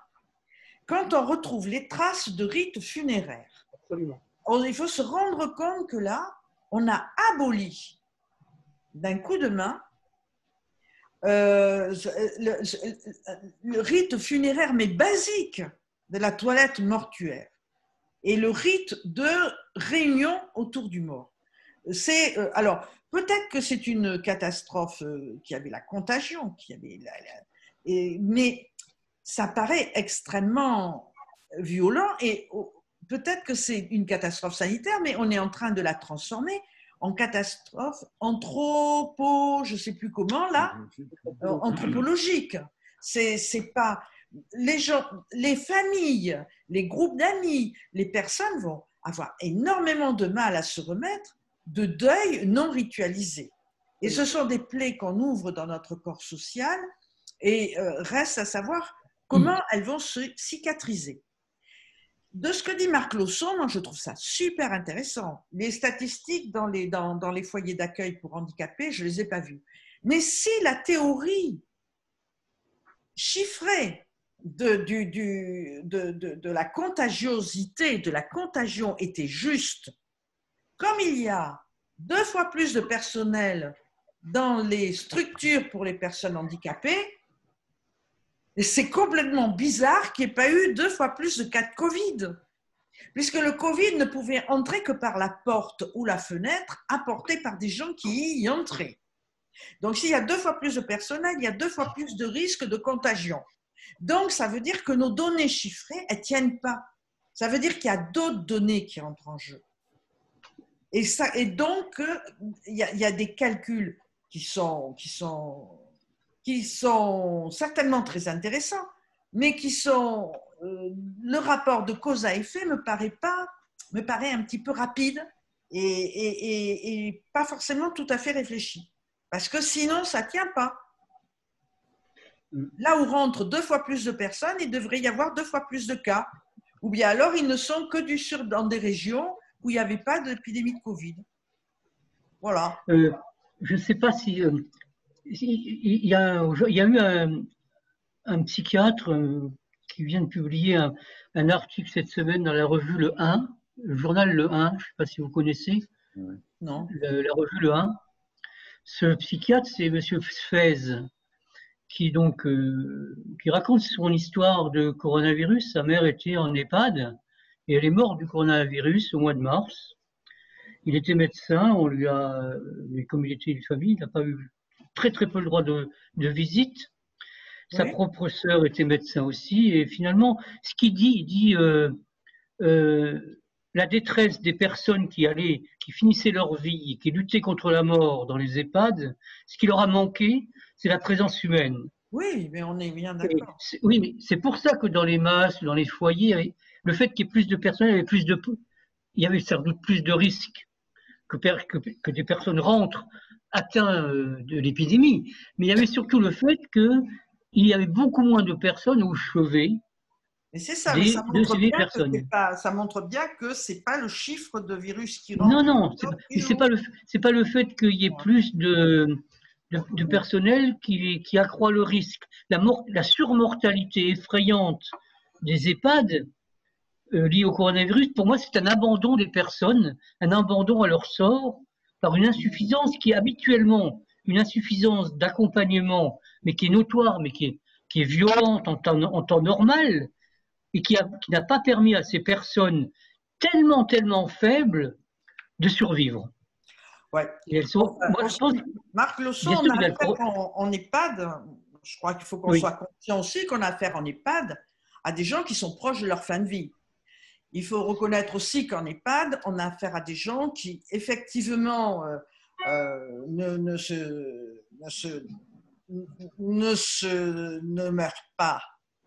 quand on retrouve les traces de rites funéraires. Absolument. il faut se rendre compte que là, on a aboli d'un coup de main le rite funéraire, mais basique, de la toilette mortuaire et le rite de réunion autour du mort. Alors, peut-être que c'est une catastrophe qui avait la contagion, mais ça paraît extrêmement violent et peut-être que c'est une catastrophe sanitaire, mais on est en train de la transformer en catastrophe je ne sais plus comment, là, anthropologique. C'est pas les gens, les familles, les groupes d'amis, les personnes vont avoir énormément de mal à se remettre de deuil non ritualisé. Et ce sont des plaies qu'on ouvre dans notre corps social et reste à savoir comment elles vont se cicatriser. De ce que dit Marc Lausson, moi je trouve ça super intéressant. Les statistiques dans les foyers d'accueil pour handicapés, je ne les ai pas vues. Mais si la théorie chiffrée de la contagiosité, de la contagion était juste, comme il y a 2 fois plus de personnel dans les structures pour les personnes handicapées, c'est complètement bizarre qu'il n'y ait pas eu 2 fois plus de cas de Covid, puisque le Covid ne pouvait entrer que par la porte ou la fenêtre apportée par des gens qui y entraient. Donc, s'il y a 2 fois plus de personnel, il y a 2 fois plus de risques de contagion. Donc, ça veut dire que nos données chiffrées, elles ne tiennent pas. Ça veut dire qu'il y a d'autres données qui entrent en jeu. Et donc, il y a des calculs qui sont certainement très intéressants, mais qui sont le rapport de cause à effet me paraît un petit peu rapide et pas forcément tout à fait réfléchi, parce que sinon ça tient pas. Là où rentrent 2 fois plus de personnes, il devrait y avoir 2 fois plus de cas, ou bien alors ils ne sont que dans des régions où il n'y avait pas d'épidémie de Covid. Voilà. Je ne sais pas si il y a eu un psychiatre qui vient de publier un article cette semaine dans la revue Le 1, le journal Le 1, je ne sais pas si vous connaissez. Non. La revue Le 1. Ce psychiatre, c'est M. Fez, qui raconte son histoire de coronavirus. Sa mère était en EHPAD et elle est morte du coronavirus au mois de mars. Il était médecin, mais comme il était une famille, il n'a pas eu très peu le droit de visite. Sa propre sœur était médecin aussi, et finalement, ce qu'il dit, il dit la détresse des personnes qui finissaient leur vie, qui luttaient contre la mort dans les EHPAD, ce qui leur a manqué, c'est la présence humaine. Oui, mais on est bien d'accord. Oui, mais c'est pour ça que dans les masses, dans les foyers, le fait qu'il y ait plus de personnes, il y avait sans doute plus de risques que des personnes rentrent atteintes de l'épidémie. Mais il y avait surtout le fait qu'il y avait beaucoup moins de personnes au chevet. Mais c'est ça, mais ça montre bien que ce n'est pas le chiffre de virus qui rentre. Non, c'est pas le fait qu'il y ait plus de personnel qui accroît le risque. La surmortalité effrayante des EHPAD liée au coronavirus, pour moi, c'est un abandon des personnes, un abandon à leur sort par une insuffisance qui est habituellement une insuffisance d'accompagnement, mais qui est notoire, mais qui est violente en temps normal, et qui n'a pas permis à ces personnes tellement faibles de survivre. Ouais. Marc Lausson, on a affaire en EHPAD, je crois qu'il faut qu'on soit conscient aussi qu'on a affaire en EHPAD à des gens qui sont proches de leur fin de vie. Il faut reconnaître aussi qu'en EHPAD, on a affaire à des gens qui, effectivement, ne meurent pas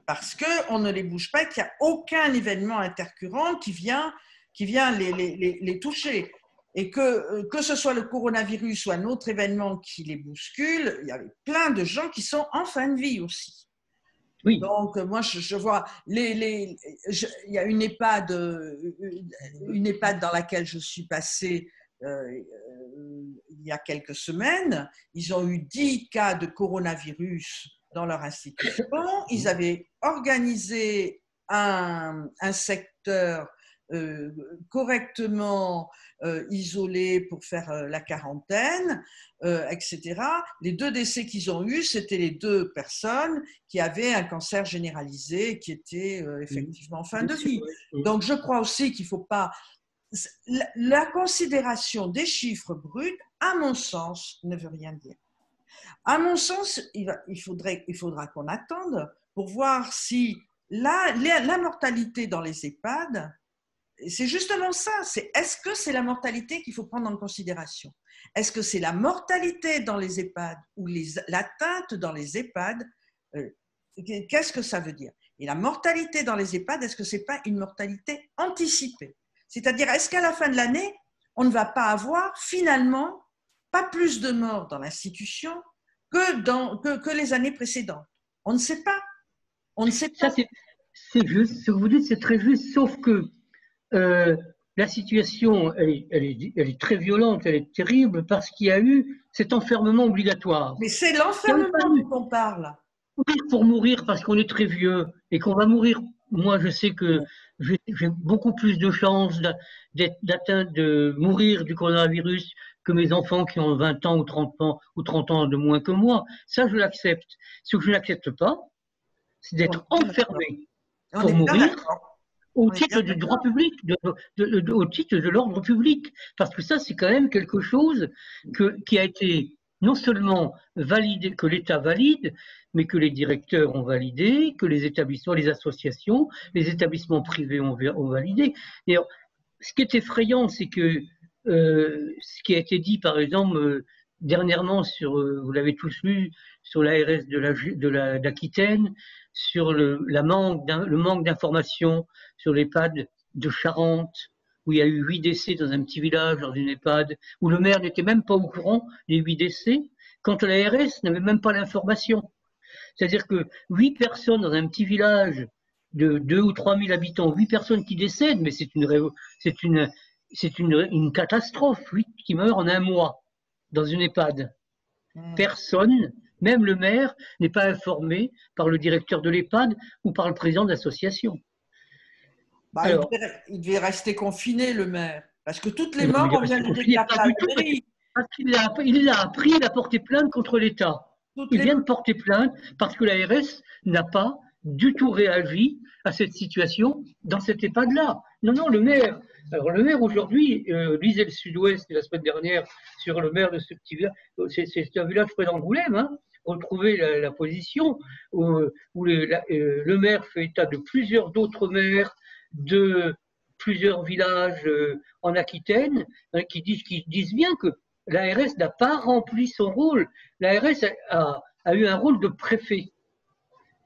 parce qu'on ne les bouge pas et qu'il n'y a aucun événement intercurrent qui vient les toucher. Et que ce soit le coronavirus ou un autre événement qui les bouscule, il y avait plein de gens qui sont en fin de vie aussi. Oui. Donc, moi, je vois, il y a une EHPAD dans laquelle je suis passée il y a quelques semaines. Ils ont eu 10 cas de coronavirus dans leur institution. Ils avaient organisé un secteur correctement isolés pour faire la quarantaine, etc. Les 2 décès qu'ils ont eus, c'était les 2 personnes qui avaient un cancer généralisé, qui étaient effectivement en fin de vie. Donc, je crois aussi qu'il ne faut pas… La considération des chiffres bruts, à mon sens, ne veut rien dire. À mon sens, il faudra qu'on attende pour voir si la mortalité dans les EHPAD, c'est justement ça, est-ce que c'est la mortalité qu'il faut prendre en considération? Est-ce que c'est la mortalité dans les EHPAD ou l'atteinte dans les EHPAD? Qu'est-ce que ça veut dire? Et la mortalité dans les EHPAD, est-ce que ce n'est pas une mortalité anticipée? C'est-à-dire, est-ce qu'à la fin de l'année, on ne va pas avoir finalement pas plus de morts dans l'institution que les années précédentes? On ne sait pas. On ne sait pas. Ça, c'est juste, ce que vous dites, c'est très juste, sauf que la situation, elle est très violente, elle est terrible parce qu'il y a eu cet enfermement obligatoire. Mais c'est l'enfermement dont on parle. Pour mourir parce qu'on est très vieux et qu'on va mourir. Moi, je sais que j'ai beaucoup plus de chances de mourir du coronavirus que mes enfants qui ont 20 ans ou 30 ans de moins que moi. Ça, je l'accepte. Ce que je n'accepte pas, c'est d'être enfermé pour mourir au titre du droit public, au titre de l'ordre public. Parce que ça, c'est quand même quelque chose qui a été non seulement validé, que l'État valide, mais que les directeurs ont validé, que les établissements, les associations, les établissements privés ont validé. Et alors, ce qui est effrayant, c'est que ce qui a été dit, par exemple, dernièrement, vous l'avez tous lu, sur l'ARS d'Aquitaine, sur le manque d'informations sur l'EHPAD de Charente, où il y a eu 8 décès dans un petit village, dans une EHPAD, où le maire n'était même pas au courant des 8 décès, quand l'ARS n'avait même pas l'information. C'est-à-dire que 8 personnes dans un petit village de 2 ou 3 000 habitants, 8 personnes qui décèdent, mais c'est une catastrophe, 8 qui meurent en un mois dans une EHPAD. Personne, même le maire, n'est pas informé par le directeur de l'EHPAD ou par le président de l'association. Alors, il devait rester confiné, le maire, parce que toutes les morts, on vient de déclarer à la mairie. Parce qu'il l'a appris, il a porté plainte contre l'État. Il vient de porter plainte parce que l'ARS n'a pas du tout réagi à cette situation dans cet EHPAD-là. Non, le maire. Alors le maire aujourd'hui, lisez le Sud-Ouest la semaine dernière sur le maire de ce petit village. C'est un village près d'Angoulême, hein. Retrouver la position où le maire fait état de plusieurs d'autres maires de plusieurs villages en Aquitaine, hein, qui disent bien que l'ARS n'a pas rempli son rôle. L'ARS a eu un rôle de préfet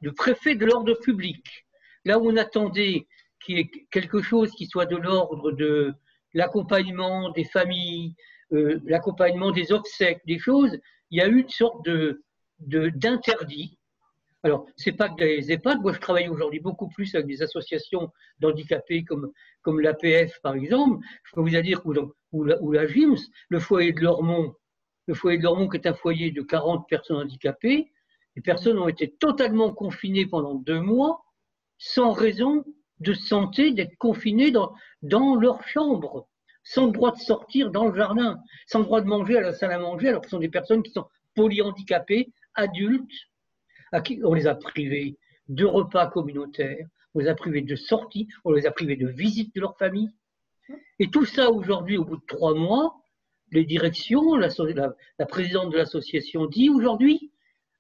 de l'ordre public. Là où on attendait qu'il y ait quelque chose qui soit de l'ordre de l'accompagnement des familles, l'accompagnement des obsèques, des choses, il y a eu une sorte d'interdit. Alors, c'est pas que les EHPAD, moi je travaille aujourd'hui beaucoup plus avec des associations d'handicapés comme l'APF par exemple, je peux vous dire, ou la GIMS, le foyer de Lormont qui est un foyer de 40 personnes handicapées, les personnes ont été totalement confinées pendant 2 mois, sans raison de santé, d'être confinées dans leur chambre, sans le droit de sortir dans le jardin, sans le droit de manger à la salle à manger, alors que ce sont des personnes qui sont polyhandicapées, adultes, à qui on les a privés de repas communautaires, on les a privés de sorties, on les a privés de visites de leur famille. Et tout ça aujourd'hui, au bout de 3 mois, les directions, la présidente de l'association dit aujourd'hui,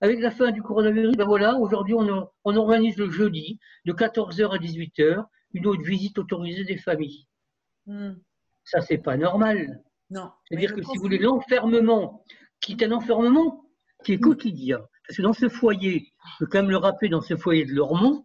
avec la fin du coronavirus, ben voilà, aujourd'hui on organise le jeudi de 14h à 18h une autre visite autorisée des familles. Ça, c'est pas normal. Non. C'est-à-dire que si vous voulez, l'enfermement, qui est un enfermement qui est quotidien, parce que dans ce foyer, je veux quand même le rappeler, dans ce foyer de Lormont,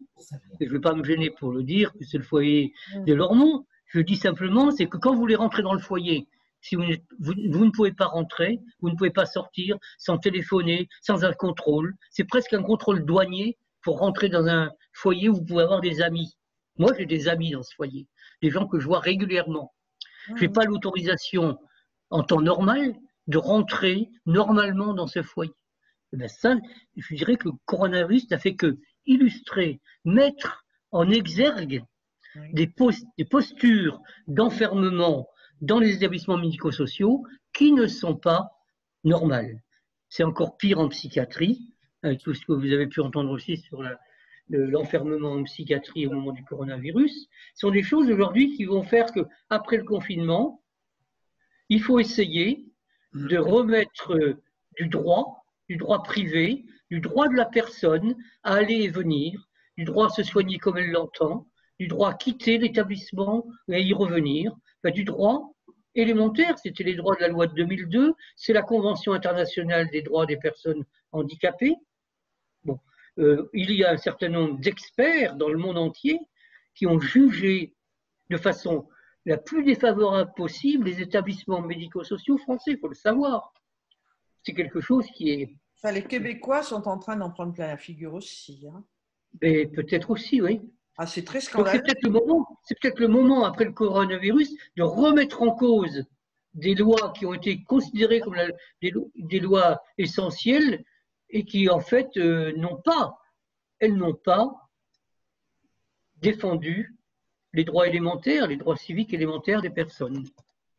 et je ne vais pas me gêner pour le dire, que c'est le foyer de Lormont, je dis simplement, c'est que quand vous voulez rentrer dans le foyer, si vous ne pouvez pas rentrer, vous ne pouvez pas sortir sans téléphoner, sans un contrôle. C'est presque un contrôle douanier pour rentrer dans un foyer où vous pouvez avoir des amis. Moi, j'ai des amis dans ce foyer, des gens que je vois régulièrement. Je n'ai pas l'autorisation en temps normal de rentrer normalement dans ce foyer. Et bien ça, je dirais que le coronavirus n'a fait que illustrer, mettre en exergue Oui. des postures d'enfermement dans les établissements médico-sociaux qui ne sont pas normales. C'est encore pire en psychiatrie, avec tout ce que vous avez pu entendre aussi sur l'enfermement en psychiatrie au moment du coronavirus. Ce sont des choses aujourd'hui qui vont faire qu'après le confinement, il faut essayer de remettre du droit privé, du droit de la personne à aller et venir, du droit à se soigner comme elle l'entend, du droit à quitter l'établissement et à y revenir, enfin, du droit élémentaire, c'était les droits de la loi de 2002, c'est la Convention internationale des droits des personnes handicapées. Bon, il y a un certain nombre d'experts dans le monde entier qui ont jugé de façon la plus défavorable possible les établissements médico-sociaux français, il faut le savoir. C'est quelque chose qui est... Enfin, les Québécois sont en train d'en prendre plein la figure aussi. Hein. Peut-être aussi, oui. Ah, c'est très Donc scandaleux. c'est peut-être le moment après le coronavirus de remettre en cause des lois qui ont été considérées comme des lois essentielles et qui en fait n'ont pas défendu les droits élémentaires, les droits civiques élémentaires des personnes.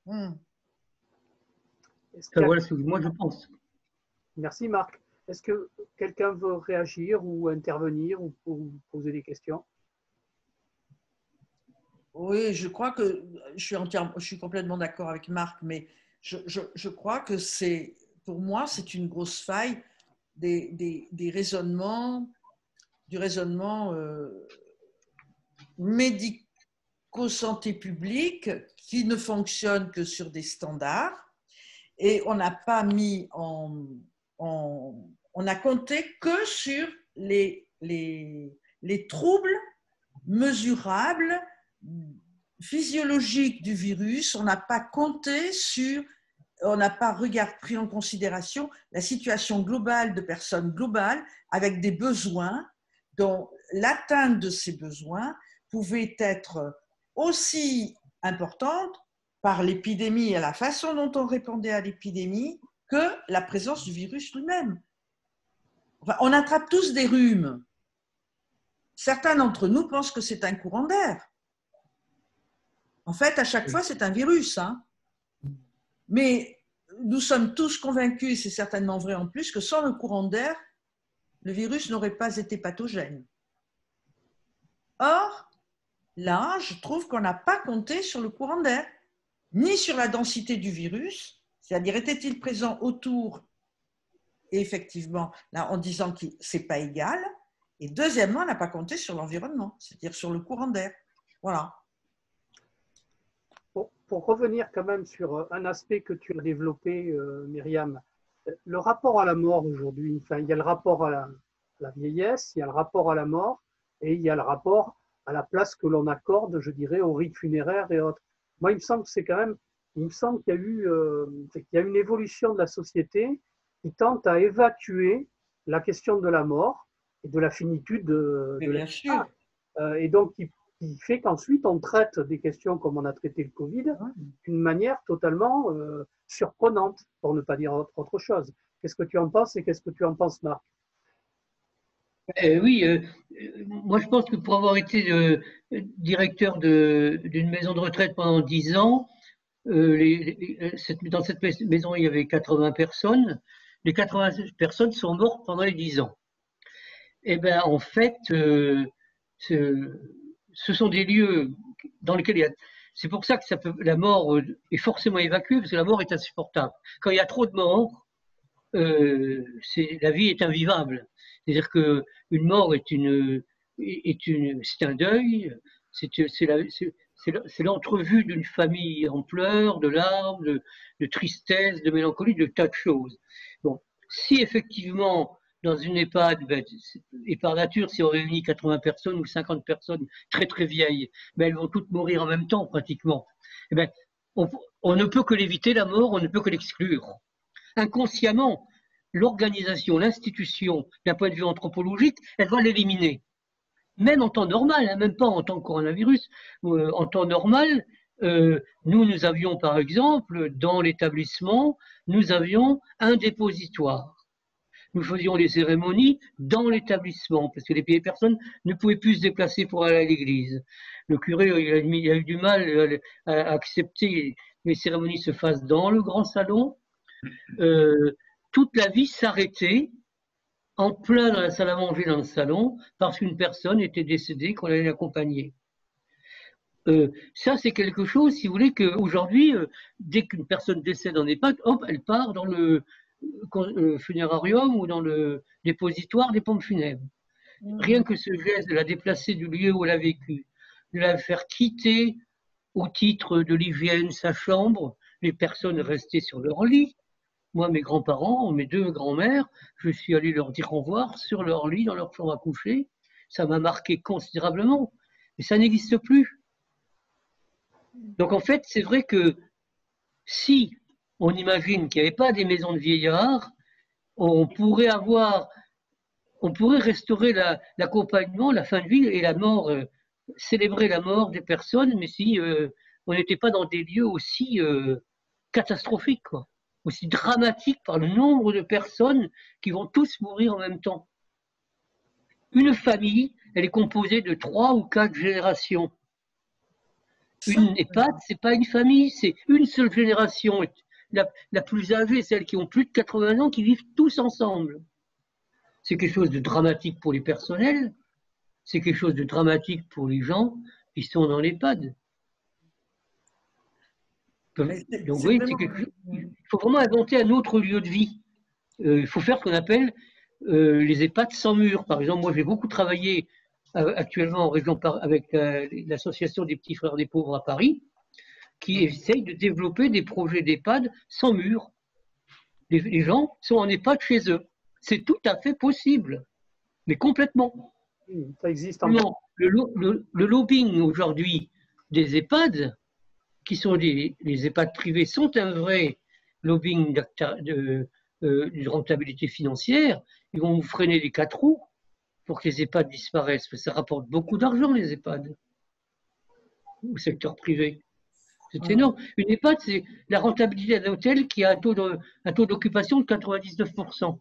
Enfin, voilà ce que moi je pense. Merci Marc. Est-ce que quelqu'un veut réagir ou intervenir ou poser des questions? Oui, je crois que je suis complètement d'accord avec Marc, mais je crois que pour moi, c'est une grosse faille du raisonnement médico-santé publique qui ne fonctionne que sur des standards et on n'a pas mis on a compté que sur les troubles mesurables physiologiques du virus. On n'a pas pris en considération la situation globale de personnes globales avec des besoins dont l'atteinte de ces besoins pouvait être aussi importante par l'épidémie et la façon dont on répondait à l'épidémie que la présence du virus lui-même. Enfin, on attrape tous des rhumes. Certains d'entre nous pensent que c'est un courant d'air. En fait, à chaque fois, c'est un virus. Hein. Mais nous sommes tous convaincus, et c'est certainement vrai en plus, que sans le courant d'air, le virus n'aurait pas été pathogène. Or, là, je trouve qu'on n'a pas compté sur le courant d'air, ni sur la densité du virus, c'est-à-dire était-il présent autour, et effectivement, là, en disant que ce n'est pas égal, et deuxièmement, on n'a pas compté sur l'environnement, c'est-à-dire sur le courant d'air. Voilà. Pour revenir quand même sur un aspect que tu as développé, Myriam, le rapport à la mort aujourd'hui, enfin, il y a le rapport à la vieillesse, il y a le rapport à la mort, et il y a le rapport à la place que l'on accorde, je dirais, aux rites funéraires et autres. Moi, il me semble que c'est quand même, il me semble qu'il y a une évolution de la société qui tente à évacuer la question de la mort et de la finitude de bien sûr. Et donc, qui fait qu'ensuite, on traite des questions comme on a traité le Covid d'une manière totalement surprenante, pour ne pas dire autre chose. Qu'est-ce que tu en penses et qu'est-ce que tu en penses, Marc? Oui, moi je pense que pour avoir été directeur d'une maison de retraite pendant 10 ans, dans cette maison il y avait 80 personnes. Les 80 personnes sont mortes pendant les 10 ans. Et bien en fait, ce sont des lieux dans lesquels il y a... C'est pour ça que la mort est forcément évacuée, parce que la mort est insupportable. Quand il y a trop de morts, la vie est invivable. C'est-à-dire qu'une mort c'est un deuil, c'est l'entrevue d'une famille en pleurs, de larmes, de tristesse, de mélancolie, de tas de choses. Bon, si effectivement, dans une EHPAD, et par nature, si on réunit 80 personnes ou 50 personnes très très vieilles, elles vont toutes mourir en même temps pratiquement. Et on ne peut que l'éviter, la mort, on ne peut que l'exclure. Inconsciemment, l'organisation, l'institution, d'un point de vue anthropologique, elle va l'éliminer. Même en temps normal, même pas en temps de coronavirus, en temps normal, nous avions par exemple, dans l'établissement, nous avions un dépositoire. nous faisions les cérémonies dans l'établissement, parce que les personnes ne pouvaient plus se déplacer pour aller à l'église. Le curé, il a eu du mal à accepter que les cérémonies se fassent dans le grand salon. Toute la vie s'arrêtait en plein dans la salle à manger dans le salon, parce qu'une personne était décédée, qu'on allait l'accompagner. Ça, c'est quelque chose, si vous voulez, qu'aujourd'hui, dès qu'une personne décède en EHPAD, hop, elle part dans le funérarium ou dans le dépositoire des pompes funèbres. Rien que ce geste de la déplacer du lieu où elle a vécu, de la faire quitter au titre de l'hygiène sa chambre, les personnes restées sur leur lit. Moi, mes grands-parents, mes 2 grands-mères, je suis allé leur dire au revoir sur leur lit, dans leur chambre à coucher. Ça m'a marqué considérablement. Mais ça n'existe plus. Donc, en fait, c'est vrai que si on imagine qu'il n'y avait pas des maisons de vieillards, on pourrait restaurer l'accompagnement, la fin de vie et la mort, célébrer la mort des personnes, mais si on n'était pas dans des lieux aussi catastrophiques, quoi, aussi dramatiques par le nombre de personnes qui vont tous mourir en même temps. Une famille, elle est composée de 3 ou 4 générations. Une EHPAD, c'est pas une famille, c'est une seule génération. La plus âgée, celles qui ont plus de 80 ans, qui vivent tous ensemble. C'est quelque chose de dramatique pour les personnels, c'est quelque chose de dramatique pour les gens qui sont dans l'EHPAD. Donc oui, il faut vraiment inventer un autre lieu de vie. Il faut faire ce qu'on appelle les EHPAD sans mur. Par exemple, moi j'ai beaucoup travaillé actuellement en région avec l'association des petits frères des pauvres à Paris, qui essaye de développer des projets d'EHPAD sans mur. Les gens sont en EHPAD chez eux. C'est tout à fait possible, mais complètement. Ça existe encore. Le lobbying aujourd'hui des EHPAD, qui sont les EHPAD privés, sont un vrai lobbying de rentabilité financière. Ils vont vous freiner les 4 roues pour que les EHPAD disparaissent. Ça rapporte beaucoup d'argent, les EHPAD, au secteur privé. C'est énorme. Une EHPAD, c'est la rentabilité d'un hôtel qui a un taux d'occupation de 99%.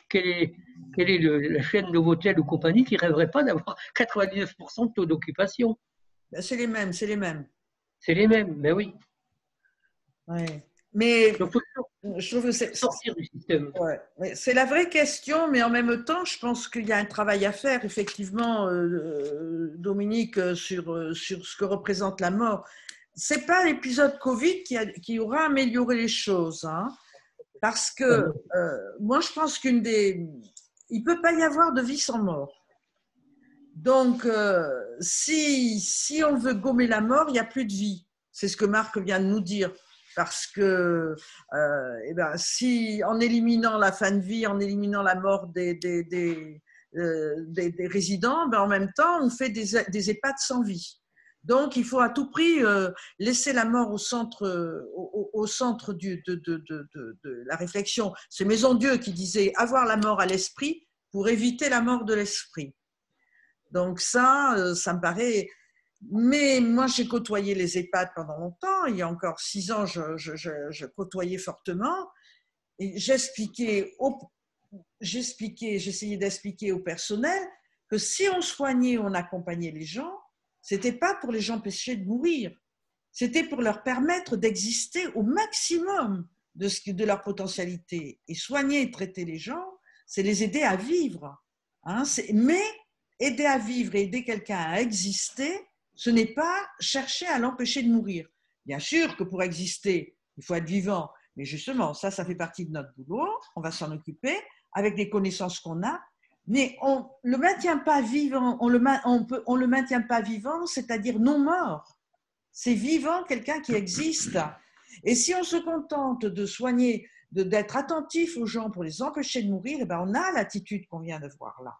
Quelle est la chaîne Novotel ou compagnie qui ne rêverait pas d'avoir 99% de taux d'occupation? C'est les mêmes. C'est les mêmes, ben oui. Ouais. Mais donc, je trouve que c'est sortir du système. Ouais. C'est la vraie question, mais en même temps, je pense qu'il y a un travail à faire, effectivement, Dominique, sur ce que représente la mort. Ce n'est pas l'épisode Covid qui aura amélioré les choses, hein, parce que moi, je pense il ne peut pas y avoir de vie sans mort. Donc, si on veut gommer la mort, il n'y a plus de vie. C'est ce que Marc vient de nous dire. Parce que si en éliminant la fin de vie, en éliminant la mort des résidents, en même temps, on fait des EHPAD sans vie. Donc, il faut à tout prix laisser la mort au centre de la réflexion. C'est Maison Dieu qui disait « avoir la mort à l'esprit pour éviter la mort de l'esprit ». Donc ça me paraît… Mais moi, j'ai côtoyé les EHPAD pendant longtemps. Il y a encore 6 ans, je côtoyais fortement. Et j'essayais d'expliquer au personnel que si on soignait, on accompagnait les gens, ce n'était pas pour les empêcher de mourir. C'était pour leur permettre d'exister au maximum de leur potentialité. Et soigner et traiter les gens, c'est les aider à vivre. Hein, mais aider à vivre et aider quelqu'un à exister, ce n'est pas chercher à l'empêcher de mourir. Bien sûr que pour exister, il faut être vivant, mais justement, ça fait partie de notre boulot, on va s'en occuper avec les connaissances qu'on a, mais on ne le maintient pas vivant, on le maintient pas vivant, c'est-à-dire non mort. C'est vivant quelqu'un qui existe. Et si on se contente de soigner, d'être attentif aux gens pour les empêcher de mourir, on a l'attitude qu'on vient de voir là.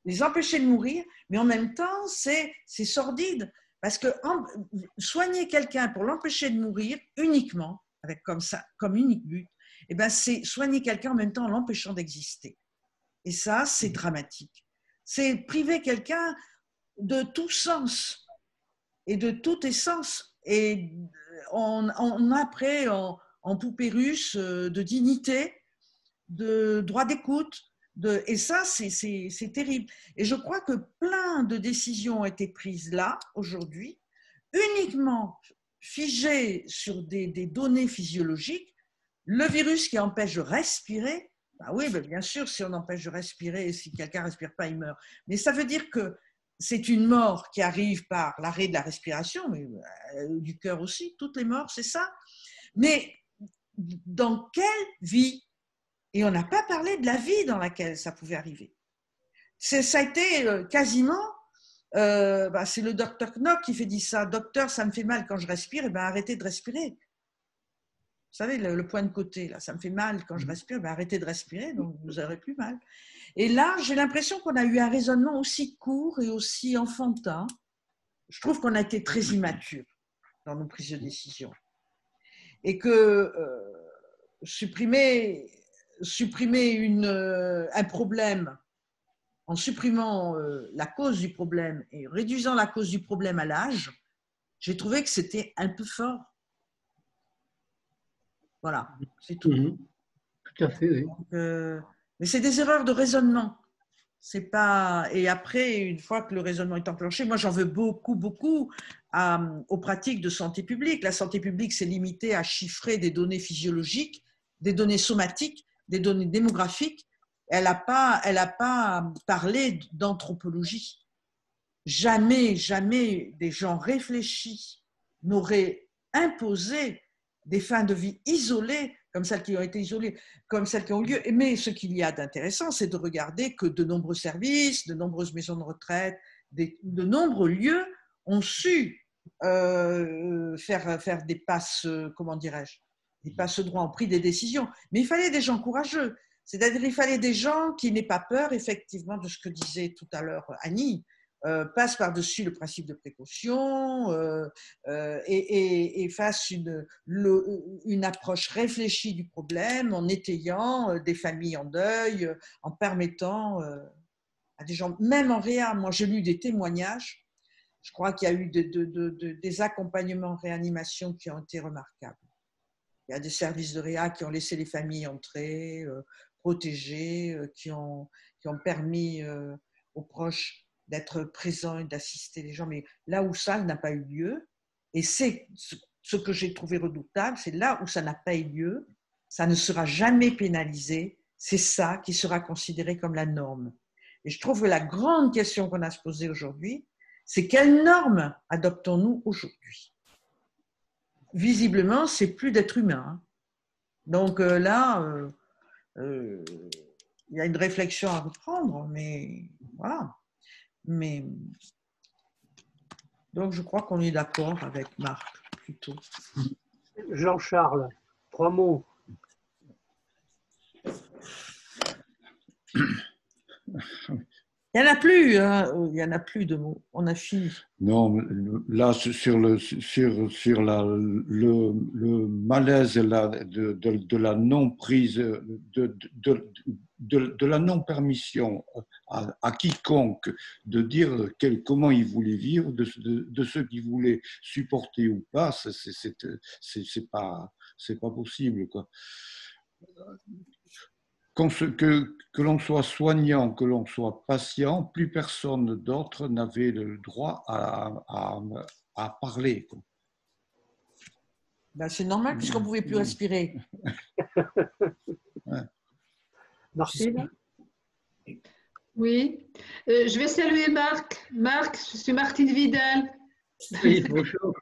Les empêcher de mourir, mais en même temps, c'est sordide. Parce que soigner quelqu'un pour l'empêcher de mourir uniquement, avec comme unique but, c'est soigner quelqu'un en même temps en l'empêchant d'exister. Et ça, c'est dramatique. C'est priver quelqu'un de tout sens et de toute essence. Et on a après, en poupée russe de dignité, de droit d'écoute. Et ça, c'est terrible. Et je crois que plein de décisions ont été prises là, aujourd'hui, uniquement figées sur des données physiologiques. Le virus qui empêche de respirer, bah oui, bah bien sûr, si on empêche de respirer, si quelqu'un ne respire pas, il meurt. Mais ça veut dire que c'est une mort qui arrive par l'arrêt de la respiration, mais du cœur aussi, toutes les morts, c'est ça. Mais dans quelle vie? Et on n'a pas parlé de la vie dans laquelle ça pouvait arriver. Ça a été quasiment, c'est le docteur Knock qui fait dire ça. Docteur, ça me fait mal quand je respire, et ben arrêtez de respirer. Vous savez, le point de côté, là, ça me fait mal quand je respire, ben arrêtez de respirer, donc vous aurez plus mal. Et là, j'ai l'impression qu'on a eu un raisonnement aussi court et aussi enfantin. Je trouve qu'on a été très immature dans nos prises de décision. Et que supprimer un problème en supprimant la cause du problème et réduisant la cause du problème à l'âge, j'ai trouvé que c'était un peu fort. Voilà, c'est tout. Tout à fait, oui. Donc, mais c'est des erreurs de raisonnement. C'est pas... Et après, une fois que le raisonnement est enclenché, moi j'en veux beaucoup aux pratiques de santé publique. La santé publique s'est limitée à chiffrer des données physiologiques, des données somatiques, des données démographiques. Elle n'a pas parlé d'anthropologie. Jamais des gens réfléchis n'auraient imposé des fins de vie isolées, comme celles qui ont été isolées, comme celles qui ont eu lieu. Mais ce qu'il y a d'intéressant, c'est de regarder que de nombreux services, de nombreuses maisons de retraite, de nombreux lieux ont su faire des passes, comment dirais-je, des passes droits, ont pris des décisions. Mais il fallait des gens courageux. C'est-à-dire qu'il fallait des gens qui n'aient pas peur, effectivement, de ce que disait tout à l'heure Annie, passe par-dessus le principe de précaution et fasse une approche réfléchie du problème en étayant des familles en deuil, en permettant à des gens, même en réa, moi j'ai lu des témoignages, je crois qu'il y a eu des accompagnements en réanimation qui ont été remarquables. Il y a des services de réa qui ont laissé les familles entrer, protégées, qui ont permis aux proches d'être présents et d'assister les gens. Mais là où ça n'a pas eu lieu, et c'est ce que j'ai trouvé redoutable, c'est là où ça n'a pas eu lieu, ça ne sera jamais pénalisé, c'est ça qui sera considéré comme la norme. Et je trouve que la grande question qu'on a à se poser aujourd'hui, c'est quelle norme adoptons-nous aujourd'hui? Visiblement, c'est plus d'être humain. Donc là, il y a une réflexion à reprendre, mais voilà. Mais donc je crois qu'on est d'accord avec Marc plutôt. Jean-Charles, 3 mots. Il n'y en a plus, hein. Il n'y en a plus de mots. On a fini. Non, là, sur le malaise de la non-prise, de la non-permission à quiconque de dire comment il voulait vivre, de ceux qui voulaient supporter ou pas, c'est pas possible, quoi. Que l'on soit soignant, que l'on soit patient, plus personne d'autre n'avait le droit à parler, quoi. Ben, c'est normal puisqu'on ne pouvait plus respirer. Ouais. Martine? Oui, je vais saluer Marc. Marc, je suis Martine Vidal. Oui, bonjour.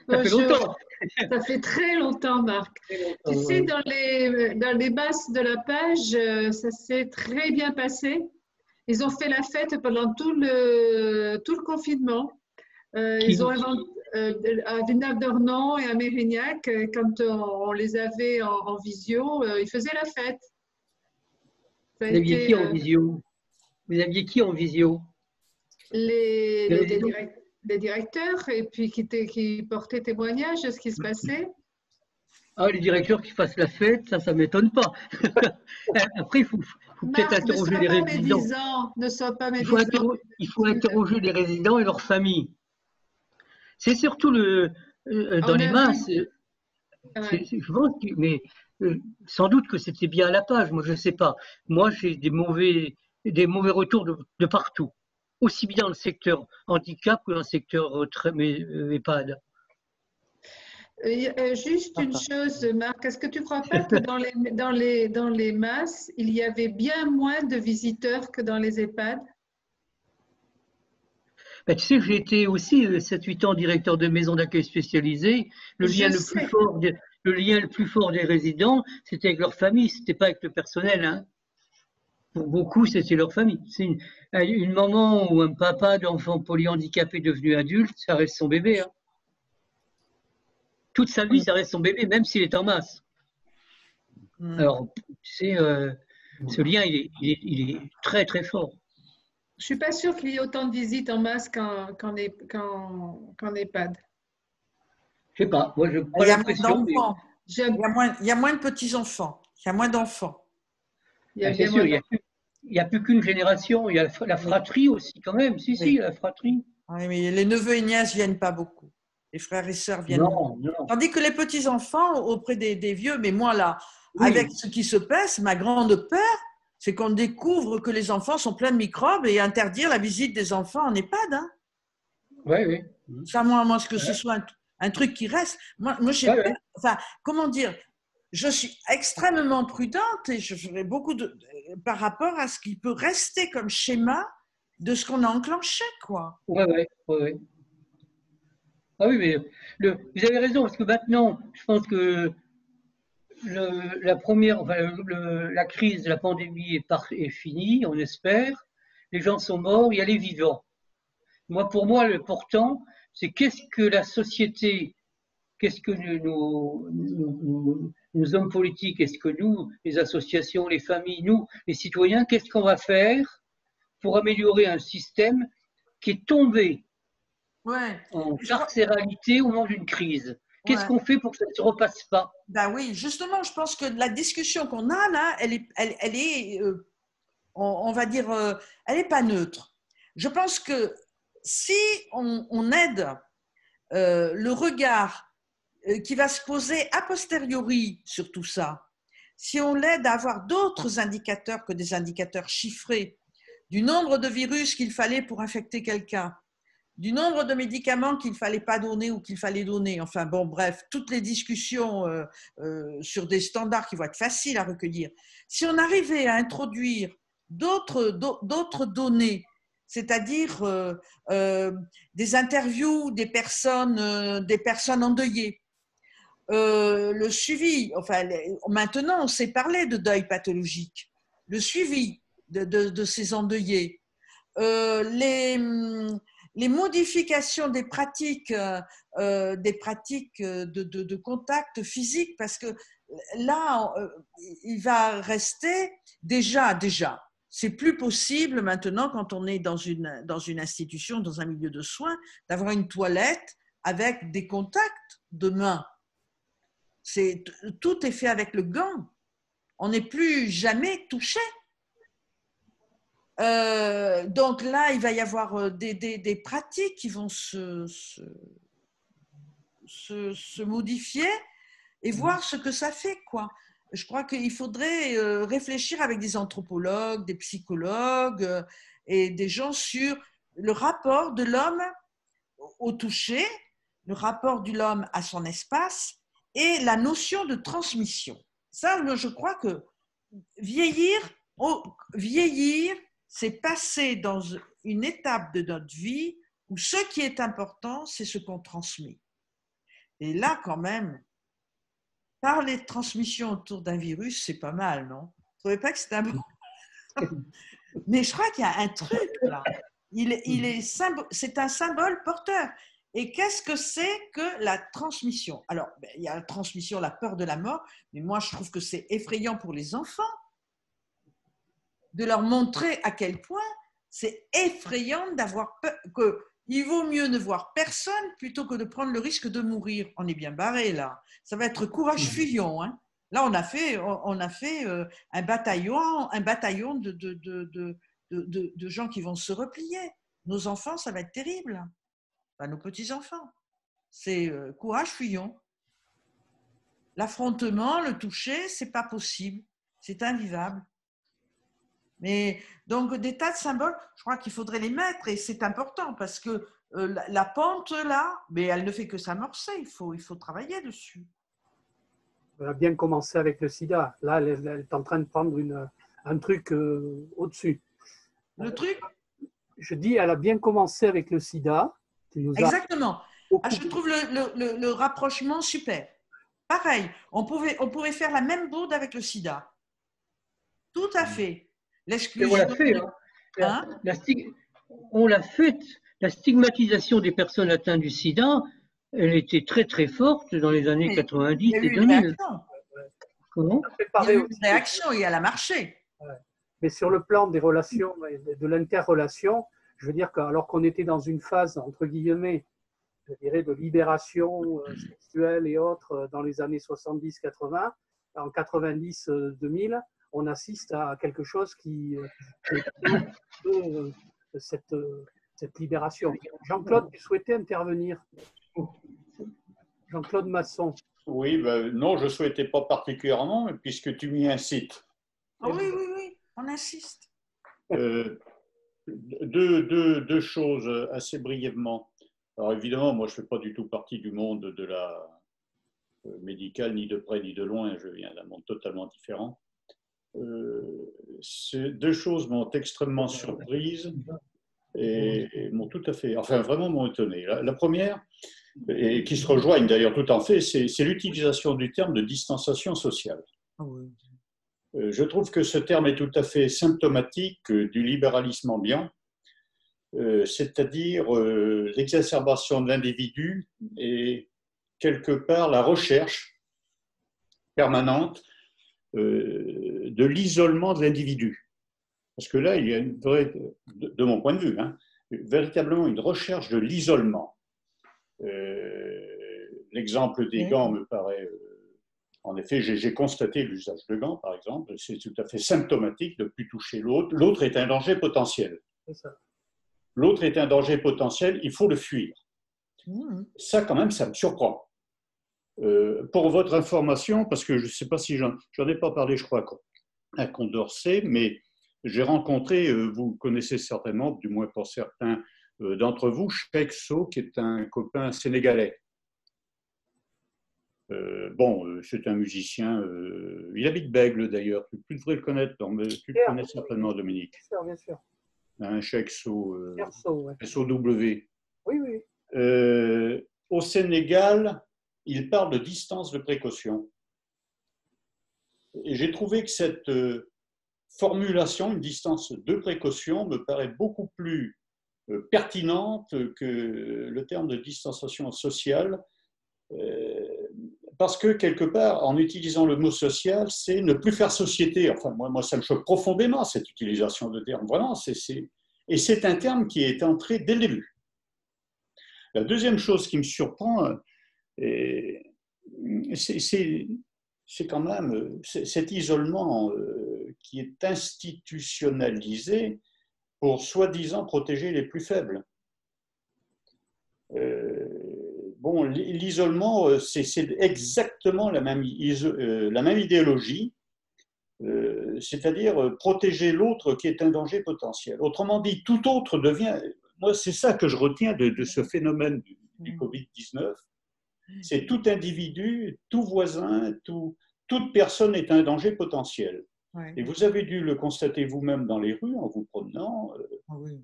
Ça fait Bonjour. longtemps. Ça fait très longtemps, Marc. Tu sais, dans les basses de la page, ça s'est très bien passé. Ils ont fait la fête pendant tout le confinement. Ils ont à Villeneuve-d'Ornon et à Mérignac, quand on les avait en visio, ils faisaient la fête. Vous aviez qui en visio? Vous aviez qui en visio? Les directeurs, et puis qui portaient témoignage de ce qui se passait. Ah, les directeurs qui fassent la fête, ça ne m'étonne pas. Après, il faut peut-être interroger les résidents. Ne sois pas médisant. Il faut interroger les résidents et leurs familles. C'est surtout dans les masses. Ouais. Je pense mais sans doute que c'était bien à la page, moi je ne sais pas. Moi j'ai des mauvais retours de partout, aussi bien dans le secteur handicap que dans le secteur EHPAD. Juste une chose, Marc, est-ce que tu ne crois pas que dans les masses, il y avait bien moins de visiteurs que dans les EHPAD? Ben, tu sais, j'ai été aussi 7-8 ans directeur de maison d'accueil spécialisée. Le lien le plus fort des résidents, c'était avec leur famille, c'était pas avec le personnel, hein. Pour beaucoup, c'était leur famille. C'est une maman ou un papa d'enfant polyhandicapé devenu adulte, ça reste son bébé, hein. Toute sa vie, ça reste son bébé, même s'il est en masse. Alors, tu sais, ce lien, il est très, très fort. Je ne suis pas sûre qu'il y ait autant de visites en masse qu'en EHPAD. Je sais pas, moi, je n'ai pas Il y a l'impression. moins d'enfants. Il y a moins de petits-enfants. Il y a moins d'enfants. C'est sûr, il n'y a plus qu'une génération. Il y a la fratrie aussi, quand même. Si, la fratrie. Oui, mais les neveux et nièces ne viennent pas beaucoup. Les frères et sœurs viennent beaucoup. Non. Tandis que les petits-enfants, auprès des vieux, mais moi là, avec ce qui se passe, ma grande peur, c'est qu'on découvre que les enfants sont pleins de microbes et interdire la visite des enfants en EHPAD. Hein. Oui. Ça, moi, ce que ce soit un truc qui reste. Moi j'ai peur. Enfin, comment dire, je suis extrêmement prudente et je ferai beaucoup par rapport à ce qui peut rester comme schéma de ce qu'on a enclenché, quoi. Oui. Ah oui, mais vous avez raison, parce que maintenant, je pense que la crise de la pandémie est finie, on espère. Les gens sont morts, il y a les vivants. Pour moi, l'important, c'est qu'est-ce que la société, qu'est-ce que nos hommes politiques, est-ce que nous, les associations, les familles, nous, les citoyens, qu'est-ce qu'on va faire pour améliorer un système qui est tombé en carcéralité au moment d'une crise. Qu'est-ce qu'on fait pour que ça ne se repasse pas? Ben oui, justement, je pense que la discussion qu'on a là, elle est on va dire, elle n'est pas neutre. Je pense que si on aide le regard qui va se poser a posteriori sur tout ça, si on l'aide à avoir d'autres indicateurs que des indicateurs chiffrés du nombre de virus qu'il fallait pour infecter quelqu'un, du nombre de médicaments qu'il ne fallait pas donner ou qu'il fallait donner, enfin bon, bref, toutes les discussions sur des standards qui vont être faciles à recueillir. Si on arrivait à introduire d'autres données, c'est-à-dire des interviews des personnes endeuillées, le suivi, enfin maintenant on sait parler de deuil pathologique, le suivi de ces endeuillés, les modifications des pratiques de contact physique, parce que là, il va rester déjà, c'est plus possible maintenant quand on est dans une institution, dans un milieu de soins, d'avoir une toilette avec des contacts de mains. Tout est fait avec le gant. On n'est plus jamais touché. Donc là, il va y avoir des pratiques qui vont se modifier et voir ce que ça fait, quoi. Je crois qu'il faudrait réfléchir avec des anthropologues, des psychologues et des gens sur le rapport de l'homme au toucher, le rapport de l'homme à son espace et la notion de transmission. Ça, je crois que vieillir, c'est passer dans une étape de notre vie où ce qui est important, c'est ce qu'on transmet. Et là, quand même, parler de transmission autour d'un virus, c'est pas mal, non? Vous ne trouvez pas que c'est un bon... Mais je crois qu'il y a un truc là. C'est un symbole porteur. Et qu'est-ce que c'est que la transmission? Alors, il y a la transmission, la peur de la mort, mais moi, je trouve que c'est effrayant pour les enfants de leur montrer à quel point c'est effrayant d'avoir peur, qu'il vaut mieux ne voir personne plutôt que de prendre le risque de mourir. On est bien barré là. Ça va être courage fuyant. Hein. Là, on a fait un bataillon de gens qui vont se replier. Nos enfants, ça va être terrible. Enfin, nos petits-enfants. C'est courage fuyant. l'affrontement, le toucher, c'est pas possible, c'est invivable. Mais donc des tas de symboles, je crois qu'il faudrait les mettre et c'est important parce que la pente là, mais elle ne fait que s'amorcer, il faut travailler dessus. Elle a bien commencé avec le sida. Là, elle est en train de prendre un truc au-dessus. Le truc? Je dis, elle a bien commencé avec le sida. Qui nous a Exactement. beaucoup... Je trouve le rapprochement super. Pareil, on pouvait faire la même bourde avec le sida. Tout à fait. L'exclusion. Et on l'a fait. Hein. On l'a fait. La stigmatisation des personnes atteintes du sida, elle était très très forte dans les années 90 et 2000. Comment ? Il y a eu une réaction et elle a marché. Ouais. Mais sur le plan des relations, de l'interrelation, je veux dire qu'alors qu'on était dans une phase, entre guillemets, je dirais, de libération sexuelle et autres dans les années 70-80, en 90-2000, on assiste à quelque chose qui cette libération. Jean-Claude, tu souhaitais intervenir? Jean-Claude Masson. Oui, ben, non, je ne souhaitais pas particulièrement, mais puisque tu m'y incites. Ah oui, on insiste. Deux choses assez brièvement. Alors évidemment, moi je ne fais pas du tout partie du monde de la médicale, ni de près ni de loin, je viens d'un monde totalement différent. Ces deux choses m'ont extrêmement surprise et m'ont tout à fait, enfin vraiment m'ont étonné. La première, et qui se rejoignent d'ailleurs tout en fait, c'est l'utilisation du terme de distanciation sociale. Je trouve que ce terme est tout à fait symptomatique du libéralisme ambiant, c'est-à-dire l'exacerbation de l'individu et quelque part la recherche permanente de l'isolement de l'individu. Parce que là, il y a une vraie, de mon point de vue, véritablement une recherche de l'isolement. L'exemple des gants me paraît... En effet, j'ai constaté l'usage de gants, par exemple. C'est tout à fait symptomatique de ne plus toucher l'autre. L'autre est un danger potentiel. L'autre est un danger potentiel, il faut le fuir. Ça, quand même, ça me surprend. Pour votre information, parce que je ne sais pas si j'en ai pas parlé, je crois, à Condorcet, mais j'ai rencontré, vous connaissez certainement, du moins pour certains d'entre vous, Cheikh So, qui est un copain sénégalais. C'est un musicien, il habite Bègle d'ailleurs, tu devrais le connaître, tu le connais certainement, Dominique. Bien sûr. Un Cheikh So, ouais. S-O-W. Oui. Au Sénégal, il parle de distance de précaution. Et j'ai trouvé que cette formulation, une distance de précaution, me paraît beaucoup plus pertinente que le terme de distanciation sociale. Parce que, quelque part, en utilisant le mot social, c'est ne plus faire société. Enfin, moi, ça me choque profondément, cette utilisation de terme. Vraiment, et c'est un terme qui est entré dès le début. La deuxième chose qui me surprend, c'est quand même cet isolement qui est institutionnalisé pour soi-disant protéger les plus faibles. L'isolement, c'est exactement la même idéologie, c'est-à-dire protéger l'autre qui est un danger potentiel. Autrement dit, tout autre devient... Moi, c'est ça que je retiens de ce phénomène du Covid-19. C'est tout individu, tout voisin, toute personne est un danger potentiel. Et vous avez dû le constater vous-même dans les rues en vous promenant.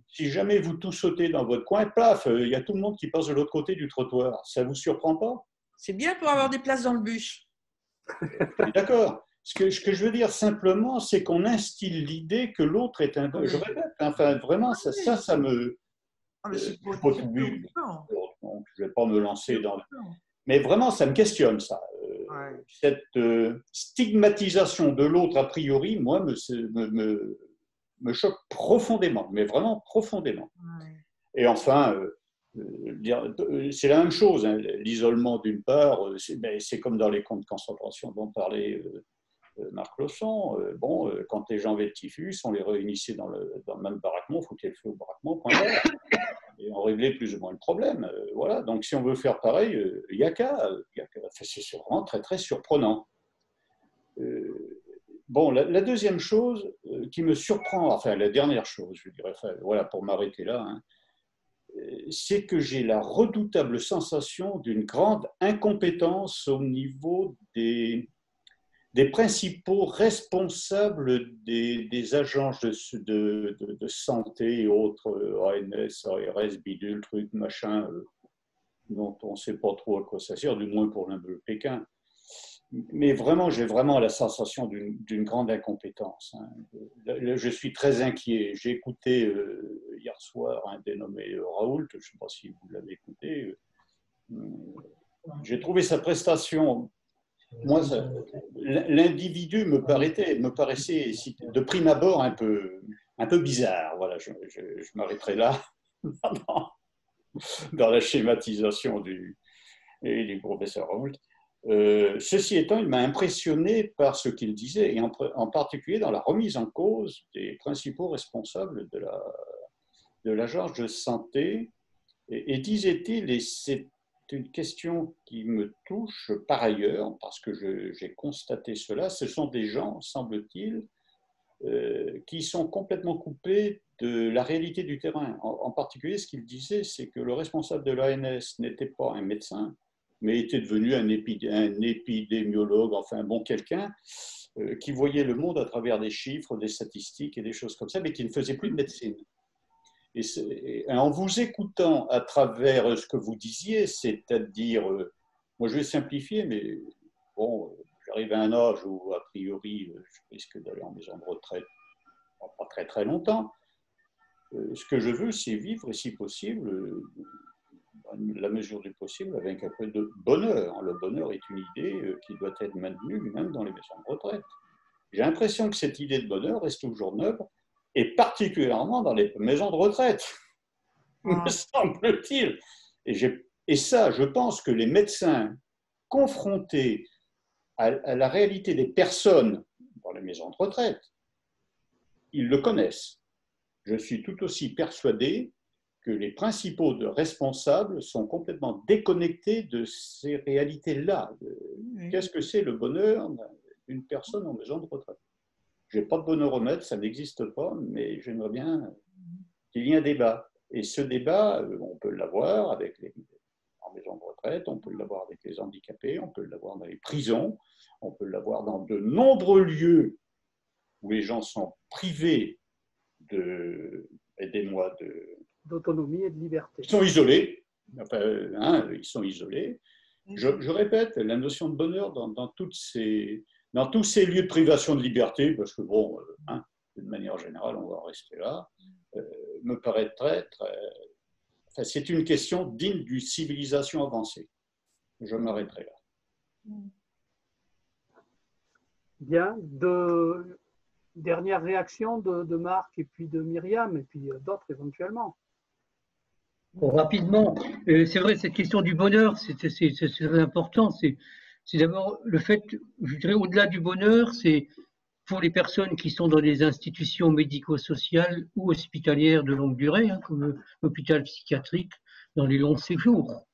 Si jamais vous tout sautez dans votre coin, paf, il y a tout le monde qui passe de l'autre côté du trottoir. Ça ne vous surprend pas? C'est bien pour avoir des places dans le bus. D'accord. Ce que je veux dire simplement, c'est qu'on instille l'idée que l'autre est un... Je répète, enfin, vraiment, ça me... je ne vais pas me lancer dans... Mais vraiment, ça me questionne, ça. Cette stigmatisation de l'autre, a priori, moi, me choque profondément, mais vraiment profondément. Et enfin, c'est la même chose. L'isolement, d'une part, c'est comme dans les camps de concentration dont parlait Marc Lausson. Quand les gens avaient le typhus, on les réunissait dans le même baraquement, foutait le feu au baraquement, point barre. Et on réglait plus ou moins le problème. Voilà. Donc, si on veut faire pareil, il n'y a qu'à c'est vraiment très, très surprenant. Bon, la deuxième chose qui me surprend, enfin la dernière chose, je dirais, enfin, voilà, pour m'arrêter là, hein, c'est que j'ai la redoutable sensation d'une grande incompétence au niveau des principaux responsables des agences de santé et autres, ANS, ARS, bidule, truc, machin, dont on ne sait pas trop à quoi ça sert, du moins pour le Pékin. Mais vraiment, j'ai vraiment la sensation d'une grande incompétence. Hein. Je suis très inquiet. J'ai écouté hier soir un dénommé Raoult, je ne sais pas si vous l'avez écouté. J'ai trouvé sa prestation. Moi, l'individu me paraissait de prime abord un peu bizarre. Voilà, je m'arrêterai là dans la schématisation du professeur Raoult. Ceci étant, il m'a impressionné par ce qu'il disait, et en particulier dans la remise en cause des principaux responsables de l'agence de santé. Et disait-il, et c'est une question qui me touche par ailleurs, parce que j'ai constaté cela, ce sont des gens, semble-t-il, qui sont complètement coupés de la réalité du terrain. En particulier, ce qu'il disait, c'est que le responsable de l'ANS n'était pas un médecin, mais était devenu un épidémiologue, enfin bon, quelqu'un qui voyait le monde à travers des chiffres, des statistiques et des choses comme ça, mais qui ne faisait plus de médecine. Et en vous écoutant à travers ce que vous disiez, c'est-à-dire, moi je vais simplifier, mais bon, j'arrive à un âge où a priori je risque d'aller en maison de retraite pas très très longtemps. Ce que je veux, c'est vivre, et si possible, la mesure du possible, avec un peu de bonheur. Le bonheur est une idée qui doit être maintenue même dans les maisons de retraite. J'ai l'impression que cette idée de bonheur reste toujours neuve, et particulièrement dans les maisons de retraite, me semble-t-il. Et ça, je pense que les médecins confrontés à la réalité des personnes dans les maisons de retraite, ils le connaissent. Je suis tout aussi persuadé que les principaux responsables sont complètement déconnectés de ces réalités-là. Qu'est-ce que c'est le bonheur d'une personne en maison de retraite? Je n'ai pas de bonheur ça n'existe pas, mais j'aimerais bien qu'il y ait un débat. Et ce débat, on peut l'avoir en maison de retraite, on peut l'avoir avec les handicapés, on peut l'avoir dans les prisons, on peut l'avoir dans de nombreux lieux où les gens sont privés aidez-moi, d'autonomie et de liberté. Ils sont isolés. Enfin, hein, ils sont isolés. Je répète, la notion de bonheur dans tous ces lieux de privation de liberté, parce que bon, hein, d'une manière générale, on va rester là, me paraît très, très... Enfin, c'est une question digne d'une civilisation avancée. Je m'arrêterai là. Bien. Dernière réaction de Marc et puis de Myriam, et puis d'autres éventuellement. Bon, rapidement, c'est vrai, cette question du bonheur, c'est très important. C'est d'abord le fait, je dirais, au-delà du bonheur, c'est pour les personnes qui sont dans des institutions médico-sociales ou hospitalières de longue durée, hein, comme l'hôpital psychiatrique, dans les longs séjours.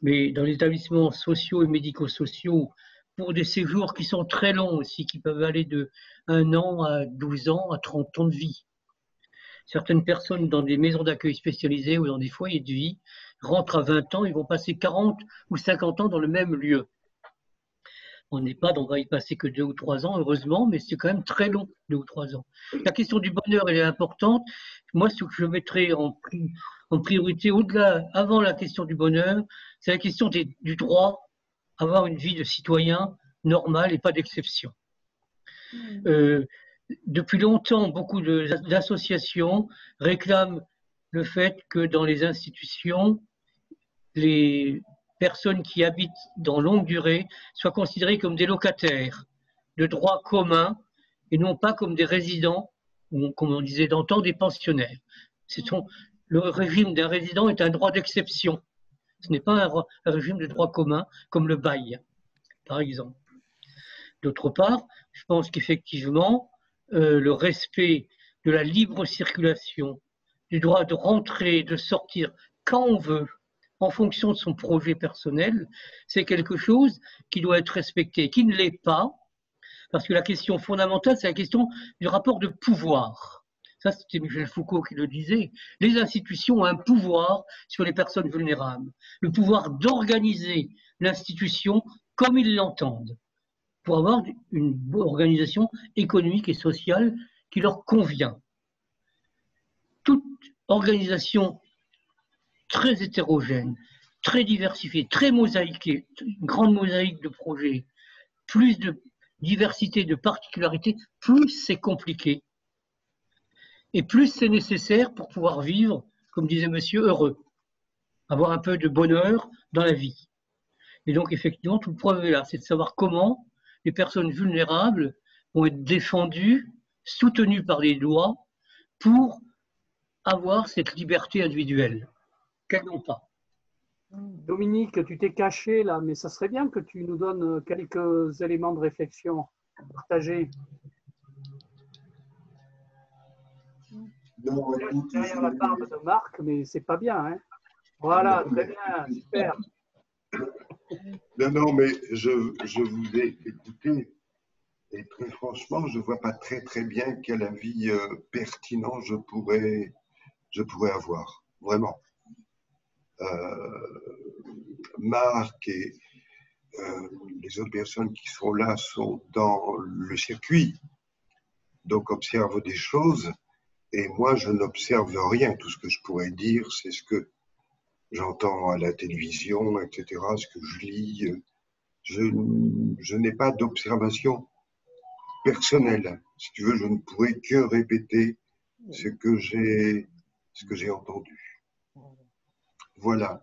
Mais dans les établissements sociaux et médico-sociaux, pour des séjours qui sont très longs aussi, qui peuvent aller de 1 an à 12 ans, à 30 ans de vie. Certaines personnes dans des maisons d'accueil spécialisées ou dans des foyers de vie rentrent à 20 ans, ils vont passer 40 ou 50 ans dans le même lieu. On n'est pas, on va y passer que 2 ou 3 ans, heureusement, mais c'est quand même très long, 2 ou 3 ans. La question du bonheur, elle est importante. Moi, ce que je mettrais en priorité, au-delà, avant la question du bonheur, c'est la question du droit à avoir une vie de citoyen normale et pas d'exception. Depuis longtemps, beaucoup d'associations réclament le fait que dans les institutions, les personnes qui habitent dans longue durée soient considérées comme des locataires de droit commun et non pas comme des résidents, ou comme on disait d'antan, des pensionnaires. Le régime d'un résident est un droit d'exception. Ce n'est pas un régime de droit commun comme le bail, par exemple. D'autre part, je pense qu'effectivement, le respect de la libre circulation, du droit de rentrer et de sortir quand on veut, en fonction de son projet personnel, c'est quelque chose qui doit être respecté, qui ne l'est pas, parce que la question fondamentale, c'est la question du rapport de pouvoir. Ça, c'était Michel Foucault qui le disait. Les institutions ont un pouvoir sur les personnes vulnérables, le pouvoir d'organiser l'institution comme ils l'entendent, pour avoir une organisation économique et sociale qui leur convient. Toute organisation très hétérogène, très diversifiée, très mosaïquée, une grande mosaïque de projets, plus de diversité, de particularités, plus c'est compliqué et plus c'est nécessaire pour pouvoir vivre, comme disait monsieur, heureux, avoir un peu de bonheur dans la vie. Et donc effectivement, tout le problème est là, c'est de savoir comment les personnes vulnérables vont être défendues, soutenues par les lois pour avoir cette liberté individuelle qu'elles n'ont pas. Dominique, tu t'es caché là, mais ça serait bien que tu nous donnes quelques éléments de réflexion partagés. Non, derrière la barbe de Marc, mais c'est pas bien. Hein. Voilà, très bien, super. Non, mais je vous ai écouté et très franchement, je ne vois pas très bien quel avis pertinent je pourrais avoir, vraiment. Marc et les autres personnes qui sont là sont dans le circuit, donc observent des choses, et moi je n'observe rien. Tout ce que je pourrais dire, c'est ce que j'entends à la télévision, etc., ce que je lis. Je n'ai pas d'observation personnelle. Si tu veux, je ne pourrais que répéter ce que j'ai entendu. Voilà.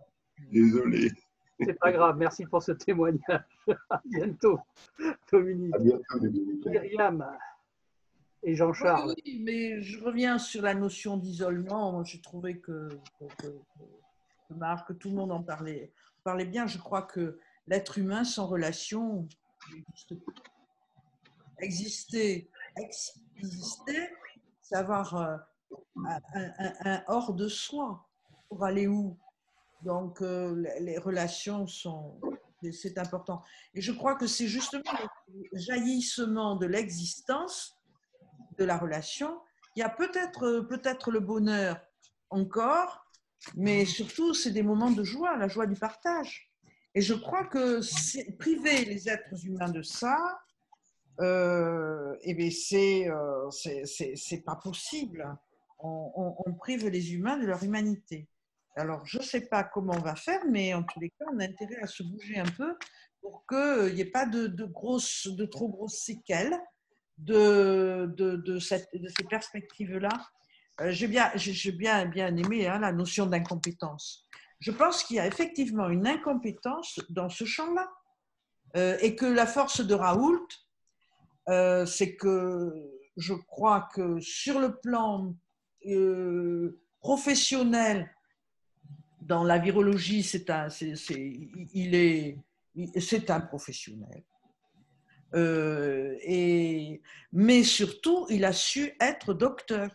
Désolé. C'est pas grave. Merci pour ce témoignage. À bientôt, Dominique. À bientôt, Dominique. Myriam et Jean-Charles. Oui, mais je reviens sur la notion d'isolement. J'ai trouvé que Marc, tout le monde en parlait bien. Je crois que l'être humain sans relation exister, c'est avoir un hors de soi. Pour aller où? Donc, les relations c'est important. Et je crois que c'est justement le jaillissement de l'existence de la relation. Il y a peut-être le bonheur encore, mais surtout, c'est des moments de joie, la joie du partage. Et je crois que priver les êtres humains de ça, eh bien, c'est pas possible. On prive les humains de leur humanité. Alors, je ne sais pas comment on va faire, mais en tous les cas, on a intérêt à se bouger un peu pour qu'il n'y ait pas de trop grosses séquelles de ces perspectives-là. J'ai bien aimé la notion d'incompétence. Je pense qu'il y a effectivement une incompétence dans ce champ-là et que la force de Raoult, c'est que je crois que sur le plan professionnel, dans la virologie, c'est un professionnel. Mais surtout, il a su être docteur.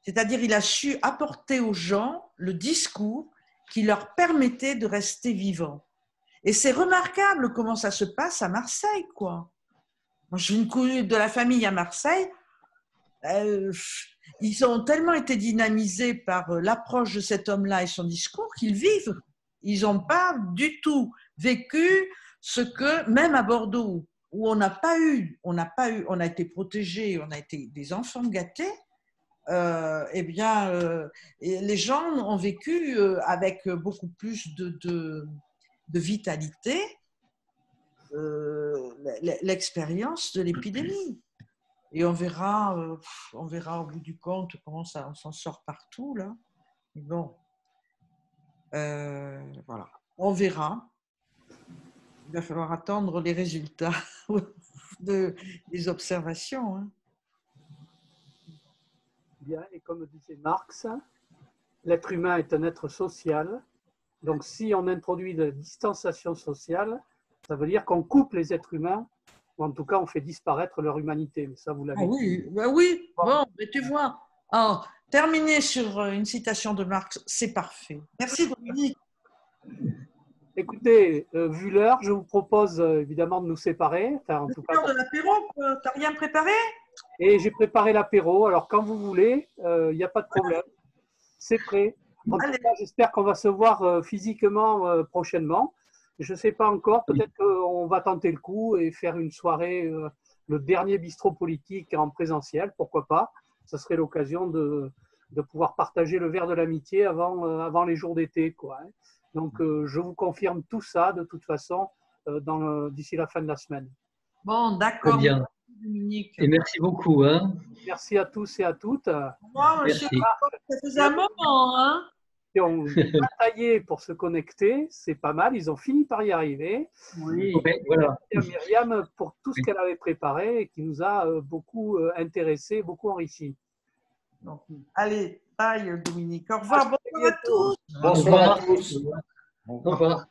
C'est-à-dire, il a su apporter aux gens le discours qui leur permettait de rester vivants. Et c'est remarquable comment ça se passe à Marseille, quoi. Moi, j'ai une connue de la famille à Marseille. Ils ont tellement été dynamisés par l'approche de cet homme-là et son discours qu'ils vivent. Ils n'ont pas du tout vécu ce que, même à Bordeaux, où on a été protégés, on a été des enfants gâtés, les gens ont vécu avec beaucoup plus de vitalité l'expérience de l'épidémie. Et on verra au bout du compte comment on s'en sort partout, là. Mais bon, voilà, on verra. Il va falloir attendre les résultats des observations. Hein. Bien, et comme disait Marx, l'être humain est un être social. Donc, si on introduit de la distanciation sociale, ça veut dire qu'on coupe les êtres humains, ou en tout cas, on fait disparaître leur humanité. Mais ça, vous l'avez dit. Oui, bon, mais tu vois. Alors, terminer sur une citation de Marx, c'est parfait. Merci, Dominique. Écoutez, vu l'heure, je vous propose évidemment de nous séparer. Enfin, en tout cas, l'heure de l'apéro, t'as rien préparé? Et j'ai préparé l'apéro. Alors, quand vous voulez, il n'y a pas de problème. C'est prêt. En tout cas, j'espère qu'on va se voir physiquement prochainement. Je ne sais pas encore. Peut-être qu'on va tenter le coup et faire une soirée, le dernier bistrot politique en présentiel. Pourquoi pas? Ça serait l'occasion de pouvoir partager le verre de l'amitié avant les jours d'été, quoi. Donc, je vous confirme tout ça, de toute façon, d'ici la fin de la semaine. Bon, d'accord. Bien. Dominique. Et merci beaucoup. Hein. Merci à tous et à toutes. Au revoir, monsieur. Ça faisait un moment, hein? Et on a taillé pour se connecter, c'est pas mal. Ils ont fini par y arriver. Oui. Voilà. Merci à Myriam pour tout ce qu'elle avait préparé et qui nous a beaucoup intéressés, beaucoup enrichis. Donc, allez, bye Dominique. Au revoir, bonsoir à tous. Bonsoir à tous. Au revoir.